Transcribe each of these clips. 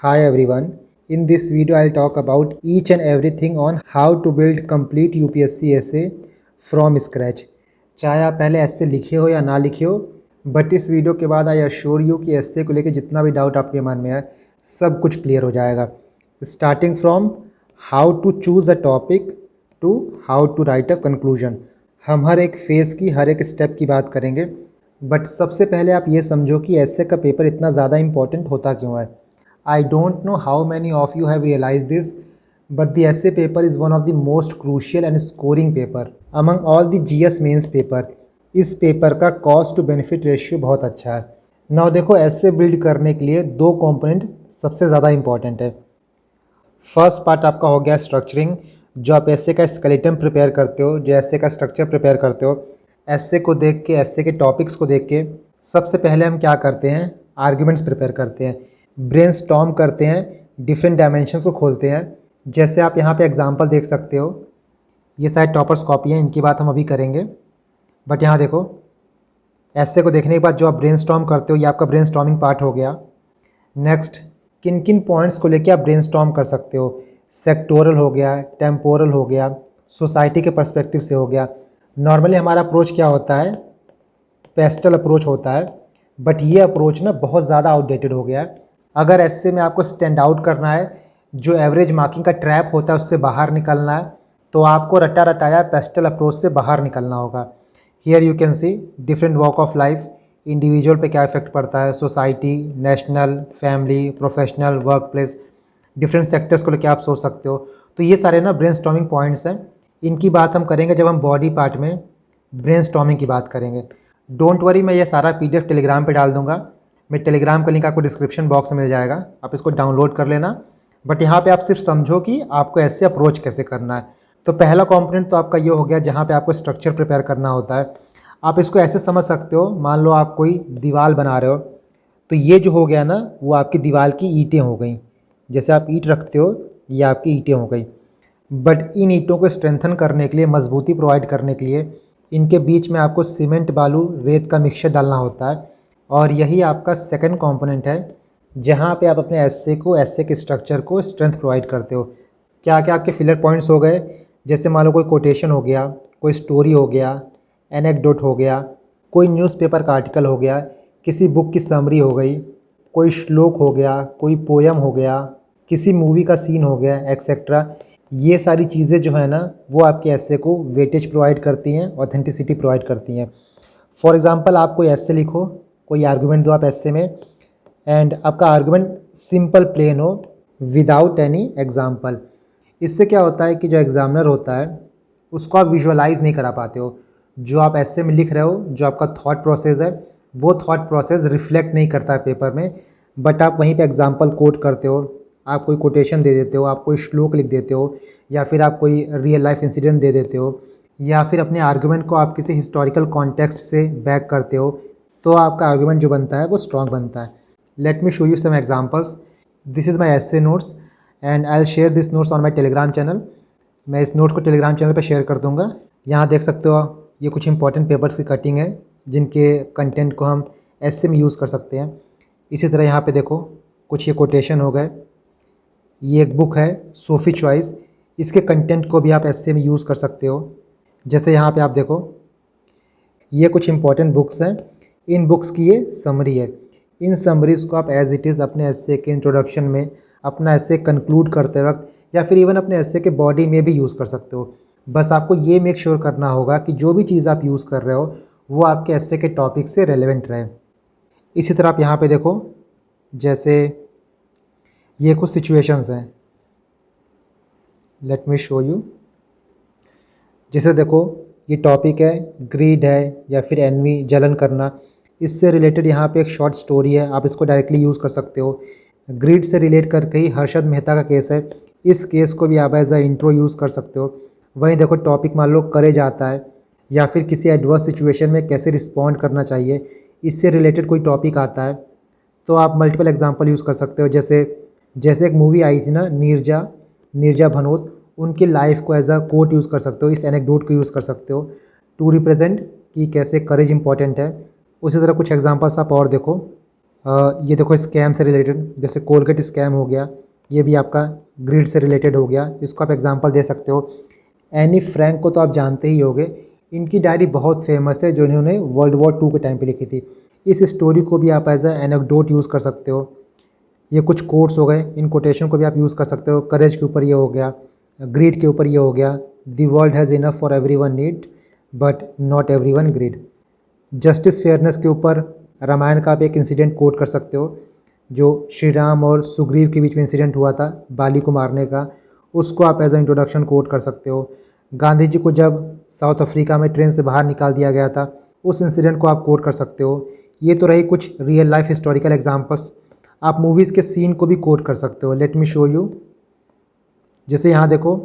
Hi everyone. In this video I'll talk about each and everything on how to build complete UPSC essay from scratch. चाहे आप पहले ऐसे लिखे हो या ना लिखे हो, बट इस वीडियो के बाद आई अश्योर यू कि ऐसे को लेके जितना भी डाउट आपके मन में है सब कुछ क्लियर हो जाएगा. Starting from how to choose a topic to how to write a conclusion. हम हर एक फेज़ की हर एक स्टेप की बात करेंगे. बट सबसे पहले आप ये समझो कि ऐसे का पेपर इतना ज़्यादा इंपॉर्टेंट होता क्यों है. I don't know how many of you have realized this, but the essay paper is one of the most crucial and scoring paper among all the GS mains paper. इस paper का cost to benefit ratio बहुत अच्छा है. Now देखो, ऐसे build करने के लिए दो कंपोनेंट सबसे ज़्यादा इंपॉर्टेंट है. फर्स्ट पार्ट आपका हो गया स्ट्रक्चरिंग, जो आप ऐसे का स्केलेटन प्रिपेयर करते हो, जो ऐसे का स्ट्रक्चर प्रिपेयर करते हो. ऐसे को देख के, ऐसे के टॉपिक्स को देख के सबसे पहले हम क्या करते हैं, आर्ग्यूमेंट्स प्रिपेयर करते हैं, ब्रेनस्टॉर्म करते हैं, डिफरेंट डायमेंशंस को खोलते हैं. जैसे आप यहाँ पे एग्जांपल देख सकते हो, ये शायद टॉपर्स कॉपी हैं, इनकी बात हम अभी करेंगे. बट यहाँ देखो, ऐसे को देखने के बाद जो आप ब्रेनस्टॉर्म करते हो, ये आपका ब्रेनस्टॉर्मिंग पार्ट हो गया. नेक्स्ट, किन किन पॉइंट्स को लेके आप ब्रेनस्टॉर्म कर सकते हो. सेक्टोरल हो गया, टेम्पोरल हो गया, सोसाइटी के पर्सपेक्टिव से हो गया. नॉर्मली हमारा अप्रोच क्या होता है, पेस्टल अप्रोच होता है. बट ये अप्रोच ना बहुत ज़्यादा आउटडेटेड हो गया है. अगर ऐसे में आपको स्टैंड आउट करना है, जो एवरेज मार्किंग का ट्रैप होता है उससे बाहर निकलना है, तो आपको रटा रटाया पेस्टल अप्रोच से बाहर निकलना होगा. Here you can C different walk of life, individual पे क्या इफेक्ट पड़ता है, society, national, family, professional, work place, different sectors को लेकर आप सोच सकते हो. तो ये सारे ना ब्रेनस्टॉर्मिंग पॉइंट्स हैं. इनकी बात हम करेंगे जब हम बॉडी पार्ट में ब्रेनस्टॉर्मिंग की बात करेंगे. डोंट वरी, मैं ये सारा PDF टेलीग्राम पे डाल दूंगा. मैं टेलीग्राम का लिंक आपको डिस्क्रिप्शन बॉक्स में मिल जाएगा, आप इसको डाउनलोड कर लेना. बट यहाँ पे आप सिर्फ समझो कि आपको ऐसे अप्रोच कैसे करना है. तो पहला कंपोनेंट तो आपका ये हो गया, जहाँ पे आपको स्ट्रक्चर प्रिपेयर करना होता है. आप इसको ऐसे समझ सकते हो, मान लो आप कोई दीवार बना रहे हो, तो ये जो हो गया ना, वो आपकी दीवार की ईंटें हो गई. जैसे आप ईंट रखते हो, ये आपकी ईंटें हो गई. बट इन ईंटों को स्ट्रेंथन करने के लिए, मजबूती प्रोवाइड करने के लिए, इनके बीच में आपको सीमेंट, बालू, रेत का मिक्सचर डालना होता है. और यही आपका सेकंड कंपोनेंट है, जहाँ पे आप अपने ऐसे के स्ट्रक्चर को स्ट्रेंथ प्रोवाइड करते हो. क्या क्या आपके फिलर पॉइंट्स हो गए, जैसे मान लो कोई कोटेशन हो गया, कोई स्टोरी हो गया, एनेक्डोट हो गया, कोई न्यूज़पेपर का आर्टिकल हो गया, किसी बुक की समरी हो गई, कोई श्लोक हो गया, कोई पोयम हो गया, किसी मूवी का सीन हो गया, एक्सेट्रा. ये सारी चीज़ें जो है ना, वो आपके ऐसे को वेटेज प्रोवाइड करती हैं, ऑथेंटिसिटी प्रोवाइड करती हैं. फॉर एग्जांपल, आप कोई ऐसे लिखो, कोई आर्गूमेंट दो आप ऐसे में, एंड आपका आर्गूमेंट सिंपल प्लेन हो, विदाउट एनी एग्जांपल. इससे क्या होता है कि जो एग्जामिनर होता है उसको आप विजुअलाइज नहीं करा पाते हो. जो आप ऐसे में लिख रहे हो, जो आपका थॉट प्रोसेस है, वो थॉट प्रोसेस रिफ्लेक्ट नहीं करता है पेपर में. बट आप वहीं पे एग्जांपल कोट करते हो, आप कोई कोटेशन दे देते हो, आप कोई श्लोक लिख देते हो, या फिर आप कोई रियल लाइफ इंसिडेंट दे देते हो, या फिर अपने आर्गूमेंट को आप किसी हिस्टोरिकल कॉन्टेक्स्ट से बैक करते हो, तो आपका आर्गूमेंट जो बनता है वो स्ट्रॉन्ग बनता है. Let me show you some examples. This is my essay notes and I will share this notes on my Telegram channel. मैं इस नोट्स को टेलीग्राम चैनल पर शेयर कर दूंगा. यहाँ देख सकते हो, ये कुछ इंपॉर्टेंट पेपर्स की कटिंग है, जिनके कंटेंट को हम ऐसे में यूज़ कर सकते हैं. इसी तरह यहाँ पे देखो, कुछ ये कोटेशन हो गए. ये एक बुक है, सोफ़ी चॉइस, इसके कंटेंट को भी आप ऐसे में यूज़ कर सकते हो. जैसे यहाँ पे आप देखो, ये कुछ इंपॉर्टेंट बुक्स हैं, इन बुक्स की ये समरी है. इन समरीज़ को आप एज इट इज़ अपने ऐसे के इंट्रोडक्शन में, अपना ऐसे कंक्लूड करते वक्त, या फिर इवन अपने ऐसे के बॉडी में भी यूज़ कर सकते हो. बस आपको ये मेक श्योर करना होगा कि जो भी चीज़ आप यूज़ कर रहे हो वो आपके ऐसे के टॉपिक से रेलेवेंट रहे. इसी तरह आप यहाँ पे देखो, जैसे ये कुछ सिचुएशंस हैं. Late me show you. जैसे देखो, ये टॉपिक है, ग्रीड है या फिर एनवी, जलन करना. इससे रिलेटेड यहाँ पे एक शॉर्ट स्टोरी है, आप इसको डायरेक्टली यूज़ कर सकते हो. ग्रीड से रिलेट करके ही हर्षद मेहता का केस है, इस केस को भी आप एज अ इंट्रो यूज़ कर सकते हो. वहीं देखो, टॉपिक मान लो करेज आता है, या फिर किसी एडवर्स सिचुएशन में कैसे रिस्पॉन्ड करना चाहिए, इससे रिलेटेड कोई टॉपिक आता है, तो आप मल्टीपल एग्जाम्पल यूज़ कर सकते हो. जैसे एक मूवी आई थी ना, नीरजा भनोत, उनकी लाइफ को एज अ कोट यूज़ कर सकते हो, इस एनेक्डोट को यूज़ कर सकते हो टू रिप्रेजेंट कि कैसे करेज इंपॉर्टेंट है. उसी तरह कुछ एग्जांपल्स आप और देखो. ये देखो स्कैम से रिलेटेड, जैसे कोलगेट स्कैम हो गया, ये भी आपका ग्रिड से रिलेटेड हो गया। इसको आप एग्जांपल दे सकते हो। एनी फ्रैंक को तो आप जानते ही होंगे, इनकी डायरी बहुत फेमस है जो इन्होंने वर्ल्ड वॉर 2 के टाइम पे लिखी थी। इस स्टोरी को भी आप एज अ एनेक्डोट यूज़ कर सकते हो। ये कुछ कोट्स हो गए, इन कोटेशन को भी आप यूज़ कर सकते हो। करेज के ऊपर ये हो गया, ग्रीड के ऊपर ये हो गया, the world has enough for everyone need but not everyone greed. Justice fairness के ऊपर रामायण का आप एक इंसिडेंट कोट कर सकते हो, जो श्री राम और सुग्रीव के बीच में इंसिडेंट हुआ था बाली को मारने का, उसको आप एज अ इंट्रोडक्शन कोट कर सकते हो। गांधी जी को जब साउथ अफ्रीका में ट्रेन से बाहर निकाल दिया गया था, उस इंसिडेंट को आप कोट कर सकते हो। ये तो रही कुछ रियल लाइफ हिस्टोरिकल एग्जांपल्स। आप मूवीज़ के सीन को भी कोट कर सकते हो। Late me show you. जैसे यहाँ देखो,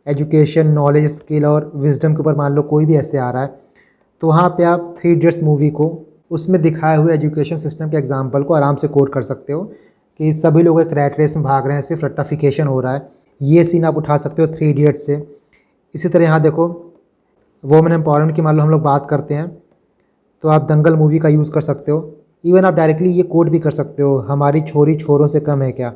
एजुकेशन, नॉलेज, स्किल और विजडम के ऊपर मान लो कोई भी ऐसे आ रहा है, तो वहाँ पे आप 3 इडियट्स मूवी को, उसमें दिखाए हुए एजुकेशन सिस्टम के एग्जाम्पल को आराम से कोट कर सकते हो कि सभी लोग एक रैट रेस में भाग रहे हैं, सिर्फ रट्टाफिकेशन हो रहा है। ये सीन आप उठा सकते हो 3 इडियट्स से। इसी तरह यहाँ देखो, वुमेन एम्पावरमेंट की मान लो हम लोग बात करते हैं, तो आप दंगल मूवी का यूज़ कर सकते हो। इवन आप डायरेक्टली ये कोट भी कर सकते हो, हमारी छोरी छोरों से कम है क्या।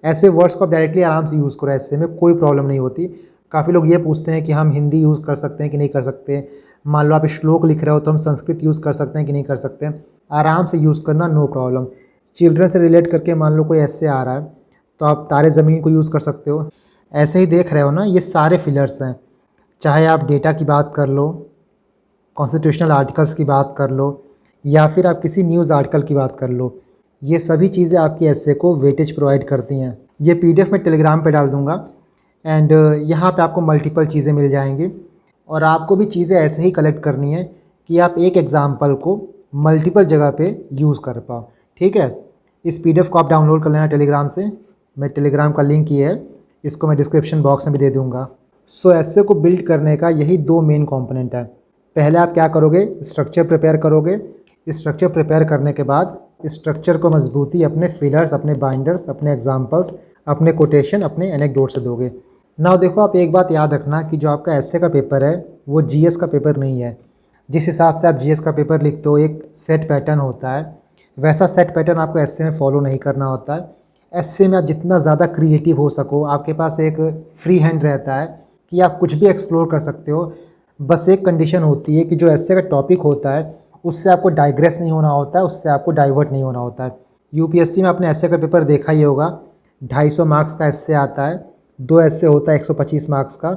ऐसे वर्ड्स को आप डायरेक्टली आराम से यूज़ करो, ऐसे में कोई प्रॉब्लम नहीं होती। काफ़ी लोग ये पूछते हैं कि हम हिंदी यूज़ कर सकते हैं कि नहीं कर सकते। मान लो आप श्लोक लिख रहे हो तो हम संस्कृत यूज़ कर सकते हैं कि नहीं कर सकते। आराम से यूज़ करना, नो प्रॉब्लम। चिल्ड्रन से रिलेट करके मान लो कोई ऐसे आ रहा है, तो आप तारे ज़मीन को यूज़ कर सकते हो। ऐसे ही देख रहे हो ना, ये सारे फिलर्स हैं। चाहे आप डेटा की बात कर लो, कॉन्स्टिट्यूशनल आर्टिकल्स की बात कर लो, या फिर आप किसी न्यूज़ आर्टिकल की बात कर लो, ये सभी चीज़ें आपकी एस्से को वेटेज प्रोवाइड करती हैं। ये पीडीएफ मैं टेलीग्राम पे डाल दूँगा, एंड यहाँ पे आपको मल्टीपल चीज़ें मिल जाएंगी। और आपको भी चीज़ें ऐसे ही कलेक्ट करनी है कि आप एक एग्ज़ाम्पल को मल्टीपल जगह पे यूज़ कर पाओ। ठीक है, इस पीडीएफ को आप डाउनलोड कर लेना टेलीग्राम से। मैं टेलीग्राम का लिंक ये है, इसको मैं डिस्क्रिप्शन बॉक्स में भी दे दूँगा। सो एस्से को बिल्ड करने का यही 2 मेन कंपोनेंट है। पहले आप क्या करोगे, स्ट्रक्चर प्रिपेयर करोगे। स्ट्रक्चर प्रिपेयर करने के बाद स्ट्रक्चर को मजबूती अपने फिलर्स, अपने बाइंडर्स, अपने एग्जाम्पल्स, अपने कोटेशन, अपने एनेक्डोट से दोगे। नाउ देखो, आप एक बात याद रखना कि जो आपका एस्से का पेपर है वो जीएस का पेपर नहीं है। जिस हिसाब से आप जीएस का पेपर लिखते हो, एक सेट पैटर्न होता है, वैसा सेट पैटर्न आपको एस्से में फॉलो नहीं करना होता है। एस्से में आप जितना ज़्यादा क्रिएटिव हो सको, आपके पास एक फ्री हैंड रहता है कि आप कुछ भी एक्सप्लोर कर सकते हो। बस एक कंडीशन होती है कि जो एस्से का टॉपिक होता है उससे आपको डाइग्रेस नहीं होना होता है, उससे आपको डाइवर्ट नहीं होना होता है। यूपीएससी में आपने एस्से का पेपर देखा ही होगा, 250 मार्क्स का एस्से आता है, 2 एस्से होता है 125 मार्क्स का,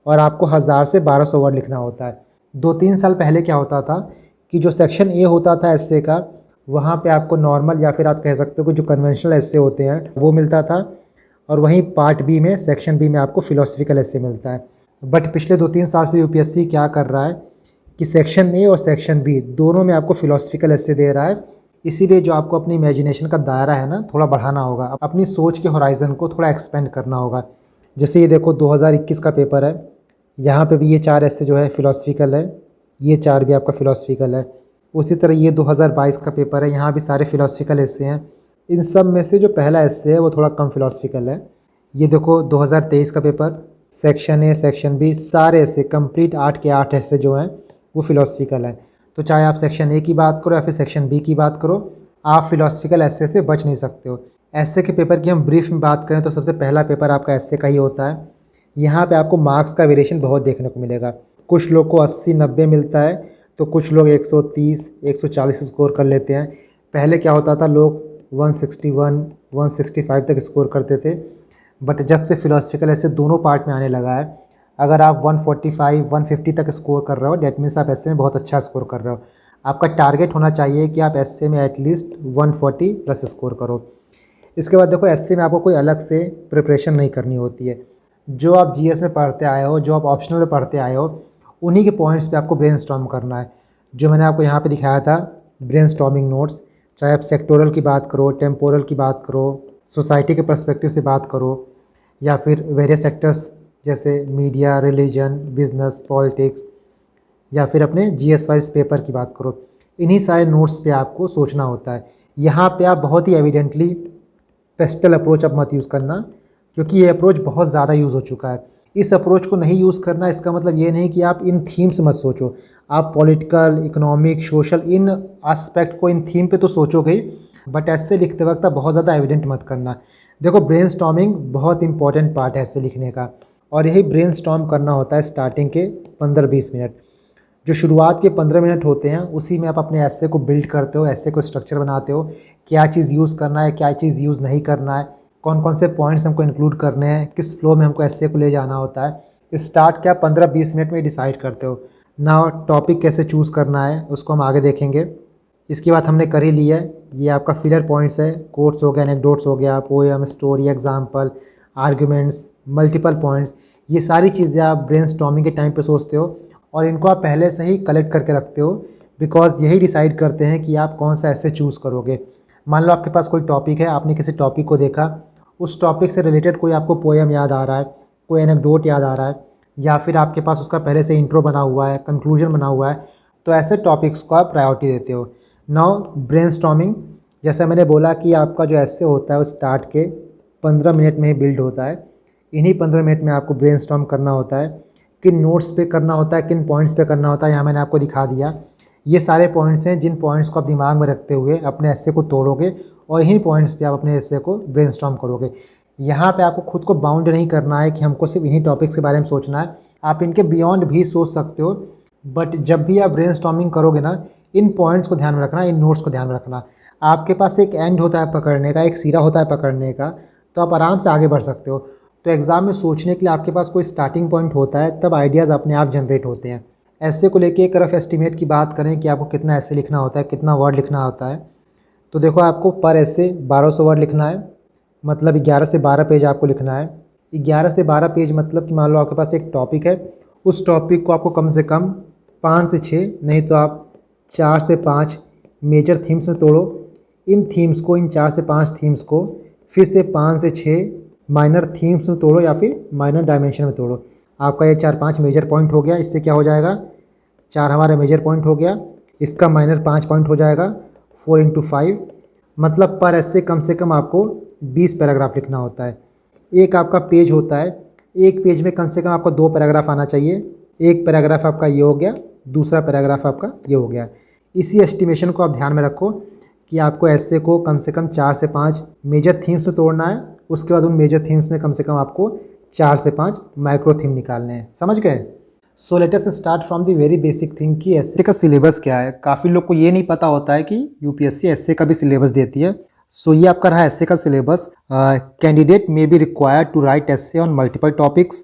और आपको 1000 से 1200 वर्ड लिखना होता है। 2-3 साल पहले क्या होता था कि जो सेक्शन ए होता था एस्से का, वहाँ पे आपको नॉर्मल या फिर आप कह सकते हो कि जो कन्वेंशनल एस्से होते हैं वो मिलता था, और वहीं पार्ट बी में, सेक्शन बी में आपको फिलोसफिकल एस्से मिलता है। बट पिछले 2-3 साल से यूपीएससी क्या कर रहा है कि सेक्शन ए और सेक्शन बी दोनों में आपको फिलोसफिकल एस्से दे रहा है। इसीलिए जो आपको अपनी इमेजिनेशन का दायरा है ना, थोड़ा बढ़ाना होगा, अपनी सोच के होराइज़न को थोड़ा एक्सपेंड करना होगा। जैसे ये देखो 2021 का पेपर है, यहाँ पे भी ये 4 एस्से जो है फिलोसफिकल है, ये 4 भी आपका फिलोसफिकल है। उसी तरह ये 2022 का पेपर है, यहाँ भी सारे फिलोसफिकल एस्से हैं। इन सब में से जो पहला एस्से है वो थोड़ा कम फिलोसफिकल है। ये देखो 2023 का paper, section A, section B, सारे एस्से कंप्लीट 8 के 8 एस्से जो हैं वो फिलोसफिकल है। तो चाहे आप सेक्शन ए की बात करो या फिर सेक्शन बी की बात करो, आप फिलोसफिकल एस्से से बच नहीं सकते हो। एस्से के पेपर की हम ब्रीफ में बात करें तो सबसे पहला पेपर आपका एस्से का ही होता है। यहाँ पे आपको मार्क्स का वेरिएशन बहुत देखने को मिलेगा। कुछ लोग को 80-90 मिलता है, तो कुछ लोग 130-140 स्कोर कर लेते हैं। पहले क्या होता था, लोग 161-165 तक स्कोर करते थे। बट जब से फिलोसफिकल एस्से दोनों पार्ट में आने लगा है, अगर आप 145-150 तक स्कोर कर रहे हो, डेट मीन्स आप एस्से में बहुत अच्छा स्कोर कर रहे हो। आपका टारगेट होना चाहिए कि आप एस्से में एटलीस्ट 140 प्लस स्कोर करो। इसके बाद देखो, एस्से में आपको कोई अलग से प्रिपरेशन नहीं करनी होती है। जो आप जीएस में पढ़ते आए हो, जो आप ऑप्शनल में पढ़ते आए हो, उन्हीं के पॉइंट्स पे आपको ब्रेनस्टॉर्म करना है। जो मैंने आपको यहाँ पे दिखाया था ब्रेनस्टॉर्मिंग नोट्स, चाहे आप सेक्टोरल की बात करो, टेम्पोरल की बात करो, सोसाइटी के पर्सपेक्टिव से बात करो, या फिर वेरियस सेक्टर्स जैसे मीडिया, रिलीजन, बिजनेस, पॉलिटिक्स, या फिर अपने जीएस वाइज पेपर की बात करो, इन्हीं सारे नोट्स पे आपको सोचना होता है। यहाँ पे आप बहुत ही एविडेंटली पेस्टल अप्रोच अब मत यूज़ करना, क्योंकि ये अप्रोच बहुत ज़्यादा यूज़ हो चुका है। इस अप्रोच को नहीं यूज़ करना, इसका मतलब ये नहीं कि आप इन थीम्स मत सोचो। आप पॉलिटिकल, इकोनॉमिक, सोशल, इन एस्पेक्ट को, इन थीम पे तो सोचोगे ही, बट ऐसे लिखते वक्त आप बहुत ज़्यादा एविडेंट मत करना। देखो ब्रेनस्टॉर्मिंग बहुत इंपॉर्टेंट पार्ट है ऐसे लिखने का, और यही ब्रेनस्टॉर्म करना होता है स्टार्टिंग के 15-20 मिनट। जो शुरुआत के 15 मिनट होते हैं उसी में आप अपने ऐसे को बिल्ड करते हो, ऐसे को स्ट्रक्चर बनाते हो, क्या चीज़ यूज़ करना है, क्या चीज़ यूज़ नहीं करना है, कौन कौन से पॉइंट्स हमको इंक्लूड करने हैं, किस फ्लो में हमको ऐसे को ले जाना होता है। स्टार्ट क्या 15-20 मिनट में डिसाइड करते हो ना। टॉपिक कैसे चूज़ करना है उसको हम आगे देखेंगे। इसकी बात हमने कर ही ली है। ये आपका फिलर पॉइंट्स है, कोट्स हो गया, एनेक्डोट्स हो गया, poem, story, example, arguments, multiple points, ये सारी चीज़ें आप ब्रेनस्टॉर्मिंग के टाइम पे सोचते हो और इनको आप पहले से ही कलेक्ट करके रखते हो, बिकॉज यही डिसाइड करते हैं कि आप कौन सा ऐसे चूज़ करोगे। मान लो आपके पास कोई टॉपिक है, आपने किसी टॉपिक को देखा, उस टॉपिक से रिलेटेड कोई आपको पोएम याद आ रहा है, कोई एनेक्डोट याद आ रहा है, या फिर आपके पास उसका पहले से इंट्रो बना हुआ है, कंक्लूजन बना हुआ है, तो ऐसे टॉपिक्स को आप प्रायोरिटी देते हो। नाउ ब्रेनस्टॉर्मिंग, जैसा मैंने बोला कि आपका जो ऐसे होता है वो स्टार्ट के 15 मिनट में ही बिल्ड होता है। इन्हीं 15 मिनट में आपको ब्रेनस्टॉर्म करना होता है। किन नोट्स पे करना होता है, किन पॉइंट्स पे करना होता है, यहाँ मैंने आपको दिखा दिया। ये सारे पॉइंट्स हैं जिन पॉइंट्स को आप दिमाग में रखते हुए अपने ऐसे को तोड़ोगे और इन्हीं पॉइंट्स पे आप अपने ऐसे को ब्रेनस्टॉर्म करोगे। यहाँ पे आपको खुद को बाउंड नहीं करना है कि हमको सिर्फ इन्हीं टॉपिक्स के बारे में सोचना है, आप इनके बियॉन्ड भी सोच सकते हो। बट जब भी आप ब्रेनस्टॉर्मिंग करोगे ना, इन पॉइंट्स को ध्यान में रखना, इन नोट्स को ध्यान में रखना। आपके पास एक एंड होता है पकड़ने का, एक सिरा होता है पकड़ने का, तो आप आराम से आगे बढ़ सकते हो। तो एग्ज़ाम में सोचने के लिए आपके पास कोई स्टार्टिंग पॉइंट होता है, तब आइडियाज़ अपने आप जनरेट होते हैं। ऐसे को लेके एक रफ एस्टिमेट की बात करें कि आपको कितना ऐसे लिखना होता है, कितना वर्ड लिखना होता है, तो देखो आपको पर ऐसे 1200 वर्ड लिखना है, मतलब 11 से 12 पेज आपको लिखना है। 11 से 12 पेज मतलब कि मान लो आपके पास एक टॉपिक है, उस टॉपिक को आपको कम से कम 5 से 6, नहीं तो आप 4 से 5 मेजर थीम्स में तोड़ो। इन थीम्स को, इन 4 से 5 थीम्स को फिर से 5 से 6 माइनर थीम्स में तोड़ो या फिर माइनर डायमेंशन में तोड़ो। आपका ये 4-5 मेजर पॉइंट हो गया। इससे क्या हो जाएगा, 4 हमारा मेजर पॉइंट हो गया, इसका माइनर 5 पॉइंट हो जाएगा। 4 × 5 मतलब पर ऐसे कम से कम आपको 20 पैराग्राफ लिखना होता है। एक आपका पेज होता है, एक पेज में कम से कम आपको 2 पैराग्राफ आना चाहिए। एक पैराग्राफ आपका ये हो गया, दूसरा पैराग्राफ आपका ये हो गया। इसी एस्टिमेशन को आप ध्यान में रखो कि आपको ऐसे को कम से कम 4 से 5 मेजर थीम्स में तोड़ना है। उसके बाद उन मेजर थीम्स में कम से कम आपको 4 से 5 माइक्रो थीम निकालने हैं। समझ गए? So let us start from the very basic thing कि ऐसे का सिलेबस क्या है। काफ़ी लोग को ये नहीं पता होता है कि यूपीएससी ऐसे का भी सिलेबस देती है। सो ये आपका रहा ऐसे का syllabus. Candidate may be required to write essay on multiple topics.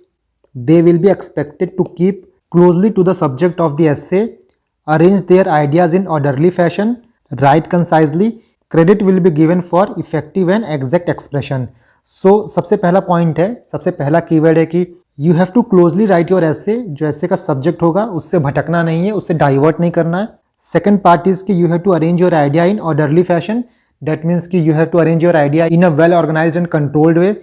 They will be expected to keep closely to the subject of the essay, arrange their ideas in orderly fashion, write concisely, credit will be given for effective and exact expression. So सबसे पहला point है, सबसे पहला keyword है कि you have to closely write your essay. जो ऐसे का सब्जेक्ट होगा उससे भटकना नहीं है, उससे डाइवर्ट नहीं करना है। सेकंड पार्ट इज कि you have to arrange your idea in orderly fashion. That means कि you have to arrange your idea in a well organised and controlled way.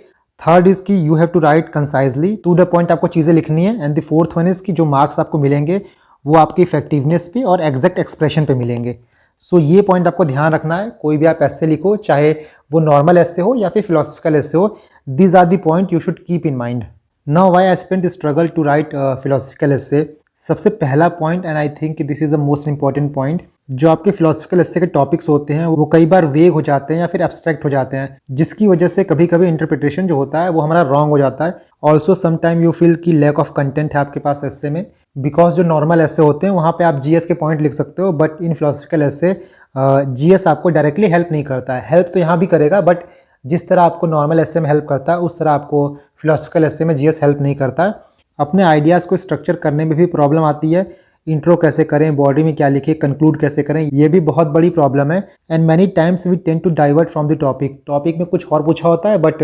Third is कि you have to write concisely, to the point आपको चीज़ें लिखनी है। And the fourth one is कि जो marks आपको मिलेंगे वो आपकी इफेक्टिवनेस पे और एग्जैक्ट एक्सप्रेशन पे मिलेंगे। सो ये पॉइंट आपको ध्यान रखना है। कोई भी आप ऐसे लिखो, चाहे वो नॉर्मल ऐसे हो या फिर फिलोसफिकल ऐसे हो, these are the point you should keep in mind. Now why I spent struggle to write philosophical essay. सबसे पहला point, and I think this is the most important point, जो आपके philosophical ऐसे के topics होते हैं वो कई बार वेग हो जाते हैं या फिर एब्स्ट्रैक्ट हो जाते हैं, जिसकी वजह से कभी कभी इंटरप्रिटेशन जो होता है वो हमारा रॉन्ग हो जाता है। ऑल्सो समटाइम यू फील कि लैक ऑफ कंटेंट है आपके पास ऐसे में, बिकॉज जो नॉर्मल ऐसे होते हैं वहाँ पे आप जीएस के पॉइंट लिख सकते हो, बट इन फिलोसफिकल ऐसे जीएस आपको डायरेक्टली हेल्प नहीं करता है। हेल्प तो यहाँ भी करेगा, बट जिस तरह आपको नॉर्मल ऐसे में हेल्प करता है उस तरह आपको फिलोसफिकल ऐसे में जीएस हेल्प नहीं करता है। अपने आइडियाज़ को स्ट्रक्चर करने में भी प्रॉब्लम आती है। इंट्रो कैसे करें, बॉडी में क्या लिखें, कंक्लूड कैसे करें, ये भी बहुत बड़ी प्रॉब्लम है। And many times we tend to divert from the topic. Topic में कुछ और पूछा होता है, बट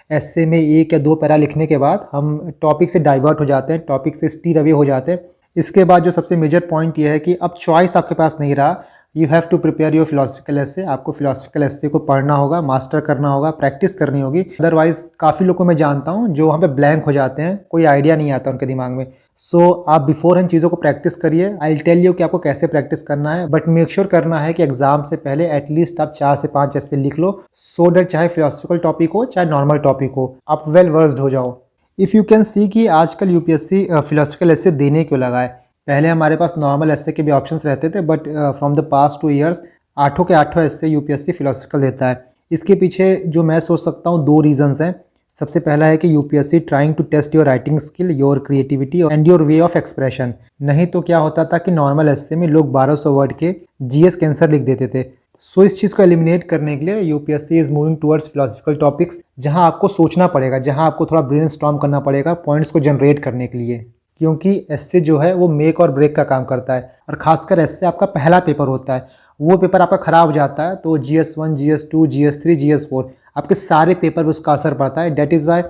ऐसे में 1 या 2 पैरा लिखने के बाद हम टॉपिक से डाइवर्ट हो जाते हैं, टॉपिक से स्टीर अवे हो जाते हैं। इसके बाद जो सबसे मेजर पॉइंट ये है कि अब चॉइस आपके पास नहीं रहा। You have to prepare your philosophical essay. आपको फिलोसफिकल ऐसे को पढ़ना होगा, मास्टर करना होगा, प्रैक्टिस करनी होगी। अदरवाइज काफ़ी लोगों को मैं जानता हूँ जो वहाँ पे ब्लैंक हो जाते हैं, कोई आइडिया नहीं आता उनके दिमाग में। सो आप बिफोर इन चीज़ों को प्रैक्टिस करिए। आई विल टेल यू कि आपको कैसे प्रैक्टिस करना है, बट मेक श्योर करना है कि एग्जाम से पहले एटलीस्ट आप 4 से 5 ऐसे लिख लो, सो डैट चाहे फिलोसफिकल टॉपिक हो चाहे नॉर्मल टॉपिक हो, आप वेल वर्स्ड हो जाओ। इफ़ यू कैन सी कि आजकल यूपीएससी फिलोसफिकल ऐसे देने क्यों लगा है। पहले हमारे पास नॉर्मल ऐसे के भी ऑप्शंस रहते थे, but from the past 2 years आठों के आठों ऐसे यूपीएससी फिलोसफिकल देता है। इसके पीछे जो मैं सोच सकता हूँ 2 रीजंस हैं। सबसे पहला है कि UPSC trying to test your writing skill, your creativity and your way of expression. नहीं तो क्या होता था कि नॉर्मल एस्से में लोग 1200 वर्ड के जीएस के आंसर लिख देते थे। सो इस चीज़ को एलिमिनेट करने के लिए UPSC is moving towards philosophical topics, जहां आपको सोचना पड़ेगा, जहां आपको थोड़ा ब्रेनस्टॉर्म करना पड़ेगा पॉइंट्स को जनरेट करने के लिए, क्योंकि एस्से जो है वो मेक और ब्रेक का काम करता है। और खासकर एस्से आपका पहला पेपर होता है, वो पेपर आपका ख़राब हो जाता है तो GS1, GS2, GS3, GS4 आपके सारे पेपर पर उसका असर पड़ता है। डेट इज़ वाई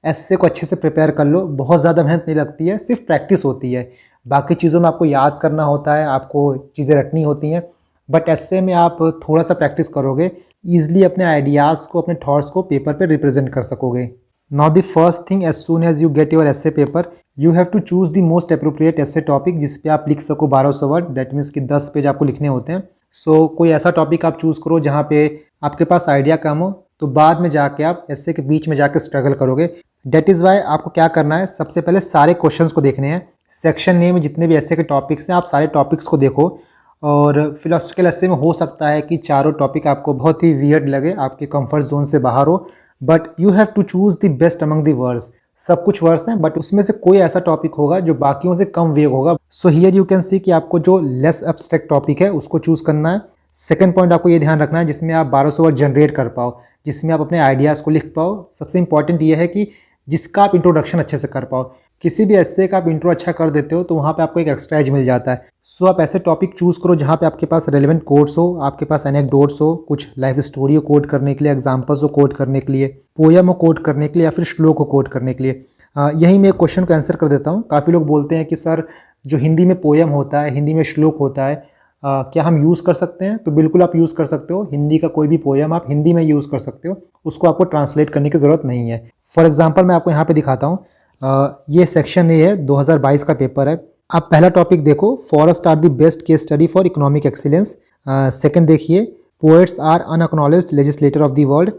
एस्से को अच्छे से प्रिपेयर कर लो। बहुत ज़्यादा मेहनत नहीं लगती है, सिर्फ प्रैक्टिस होती है। बाकी चीज़ों में आपको याद करना होता है, आपको चीज़ें रटनी होती हैं, बट एस्से में आप थोड़ा सा प्रैक्टिस करोगे, ईजिली अपने आइडियाज़ को, अपने थॉट्स को पेपर पे रिप्रेजेंट कर सकोगे। Now the first thing, as soon as you get your essay paper, you have to choose the most appropriate essay topic जिस पे आप लिख सको 1200 वर्ड। दैट मीन्स कि 10 पेज आपको लिखने होते हैं। सो कोई ऐसा टॉपिक आप चूज़ करो जहाँ पे आपके पास आइडिया कम हो, तो बाद में जाके आप एस्से के बीच में जाके स्ट्रगल करोगे। डेट इज़ वाई आपको क्या करना है, सबसे पहले सारे क्वेश्चंस को देखने हैं। सेक्शन ए में जितने भी एस्से के टॉपिक्स हैं, आप सारे टॉपिक्स को देखो। और फिलोसफिकल एस्से में हो सकता है कि चारों टॉपिक आपको बहुत ही वियर्ड लगे, आपके कंफर्ट जोन से बाहर हो, but you have to choose the best among the words. सब कुछ वर्ड्स हैं, बट उसमें से कोई ऐसा टॉपिक होगा जो बाकियों से कम वेग होगा। So here you can see कि आपको जो लेस एब्स्ट्रैक्ट टॉपिक है उसको चूज़ करना है। सेकंड पॉइंट आपको ये ध्यान रखना है जिसमें आप 1200 वर्ड जनरेट कर पाओ, जिसमें आप अपने आइडियाज़ को लिख पाओ। सबसे इंपॉर्टेंट ये है कि जिसका आप इंट्रोडक्शन अच्छे से कर पाओ। किसी भी एस्से का आप इंट्रो अच्छा कर देते हो तो वहाँ पे आपको एक एक्स्ट्रा एज मिल जाता है। सो आप ऐसे टॉपिक चूज़ करो जहाँ पे आपके पास रेलेवेंट कोट्स हो, आपके पास एनेक्डोट्स हो, कुछ लाइफ स्टोरी को कोट करने के लिए, एग्जाम्पल्स को कोट करने के लिए, पोयम को कोट करने के लिए, या फिर श्लोक को कोट करने के लिए। यही मैं क्वेश्चन को आंसर कर देता हूँ। काफ़ी लोग बोलते हैं कि सर जो हिंदी में पोयम होता है, हिंदी में श्लोक होता है, क्या हम यूज़ कर सकते हैं? तो बिल्कुल आप यूज़ कर सकते हो। हिंदी का कोई भी पोयम आप हिंदी में यूज़ कर सकते हो, उसको आपको ट्रांसलेट करने की ज़रूरत नहीं है। फॉर एग्जांपल मैं आपको यहाँ पे दिखाता हूँ। ये सेक्शन ए है, 2022 का पेपर है। आप पहला टॉपिक देखो, forest are the best case study for economic excellence. Second देखिए, poets are unacknowledged legislator of the world.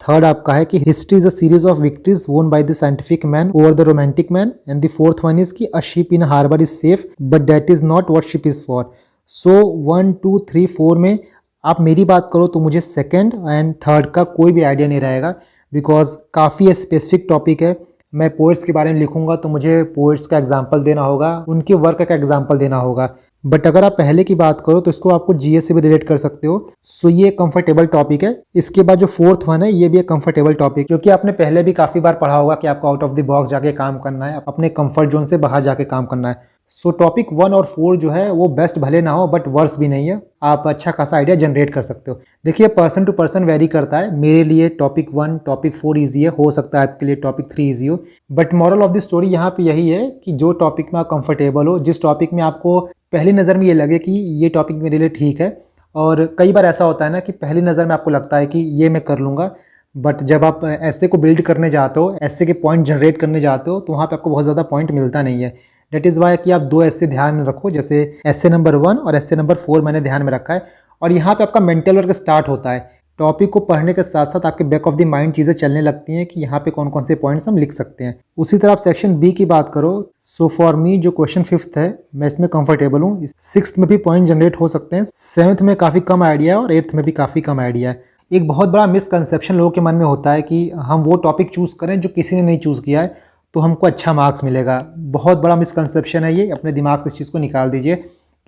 Third आपका है कि history is a series of victories won by the scientific man over the romantic man. And the fourth one is कि a ship in harbour is safe but that is not what ship is for. So 1, 2, 3, 4 में आप मेरी बात करो तो मुझे second and third का कोई भी आइडिया नहीं रहेगा, बिकॉज काफ़ी स्पेसिफिक टॉपिक है। मैं पोएट्स के बारे में लिखूंगा तो मुझे पोएट्स का एग्जाम्पल देना होगा, उनके वर्क का एग्जाम्पल देना होगा। बट अगर आप पहले की बात करो तो इसको आपको जीएस से भी रिलेट कर सकते हो। सो ये कंफर्टेबल टॉपिक है। इसके बाद जो फोर्थ वन है ये भी एक कंफर्टेबल टॉपिक, क्योंकि आपने पहले भी काफ़ी बार पढ़ा होगा कि आपको आउट ऑफ द बॉक्स जाके काम करना है, अपने कंफर्ट जोन से बाहर जाके काम करना है। सो टॉपिक 1 और 4 जो है वो बेस्ट भले ना हो बट वर्स भी नहीं है, आप अच्छा खासा आइडिया जनरेट कर सकते हो। देखिए पर्सन टू पर्सन वेरी करता है। मेरे लिए टॉपिक 1, टॉपिक 4 ईजी है, हो सकता है आपके लिए टॉपिक 3 ईजी हो। But moral of the story यहाँ पे यही है कि जो टॉपिक में आप कंफर्टेबल हो, जिस टॉपिक में आपको पहली नज़र में ये लगे कि ये टॉपिक मेरे लिए ठीक है। और कई बार ऐसा होता है ना कि पहली नज़र में आपको लगता है कि ये मैं कर लूँगा, बट जब आप ऐसे को बिल्ड करने जाते हो, ऐसे के पॉइंट जनरेट करने जाते हो, तो वहाँ पे आपको बहुत ज़्यादा पॉइंट मिलता नहीं है। डेट इज़ वाई कि आप 2 ऐसे ध्यान में रखो, जैसे ऐसे नंबर 1 और ऐसे नंबर 4 मैंने ध्यान में रखा है। और यहाँ पे आपका मेंटल वर्क स्टार्ट होता है। टॉपिक को पढ़ने के साथ साथ आपके बैक ऑफ द माइंड चीज़ें चलने लगती हैं कि यहाँ पे कौन कौन से पॉइंट्स हम लिख सकते हैं। उसी तरह आप सेक्शन बी की बात करो। सो फॉर मी जो क्वेश्चन 5th है मैं इसमें कंफर्टेबल हूँ। 6th में भी पॉइंट जनरेट हो सकते हैं, 7th में काफ़ी कम आइडिया है और 8th में भी काफ़ी कम आइडिया है। एक बहुत बड़ा मिसकंसेप्शन लोगों के मन में होता है कि हम वो टॉपिक चूज़ करें जो किसी ने नहीं चूज़ किया है तो हमको अच्छा मार्क्स मिलेगा। बहुत बड़ा मिसकंसेप्शन है ये, अपने दिमाग से इस चीज़ को निकाल दीजिए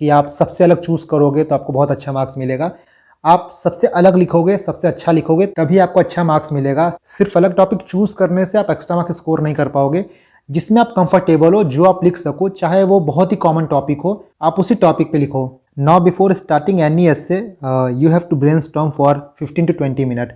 कि आप सबसे अलग चूज़ करोगे तो आपको बहुत अच्छा मार्क्स मिलेगा। आप सबसे अलग लिखोगे, सबसे अच्छा लिखोगे, तभी आपको अच्छा मार्क्स मिलेगा। सिर्फ अलग टॉपिक चूज़ करने से आप एक्स्ट्रा मार्क्स स्कोर नहीं कर पाओगे। जिसमें आप कंफर्टेबल हो, जो आप लिख सको, चाहे वो बहुत ही कॉमन टॉपिक हो, आप उसी टॉपिक पे लिखो। Now before starting any essay you have to brainstorm for 15 to 20 minute.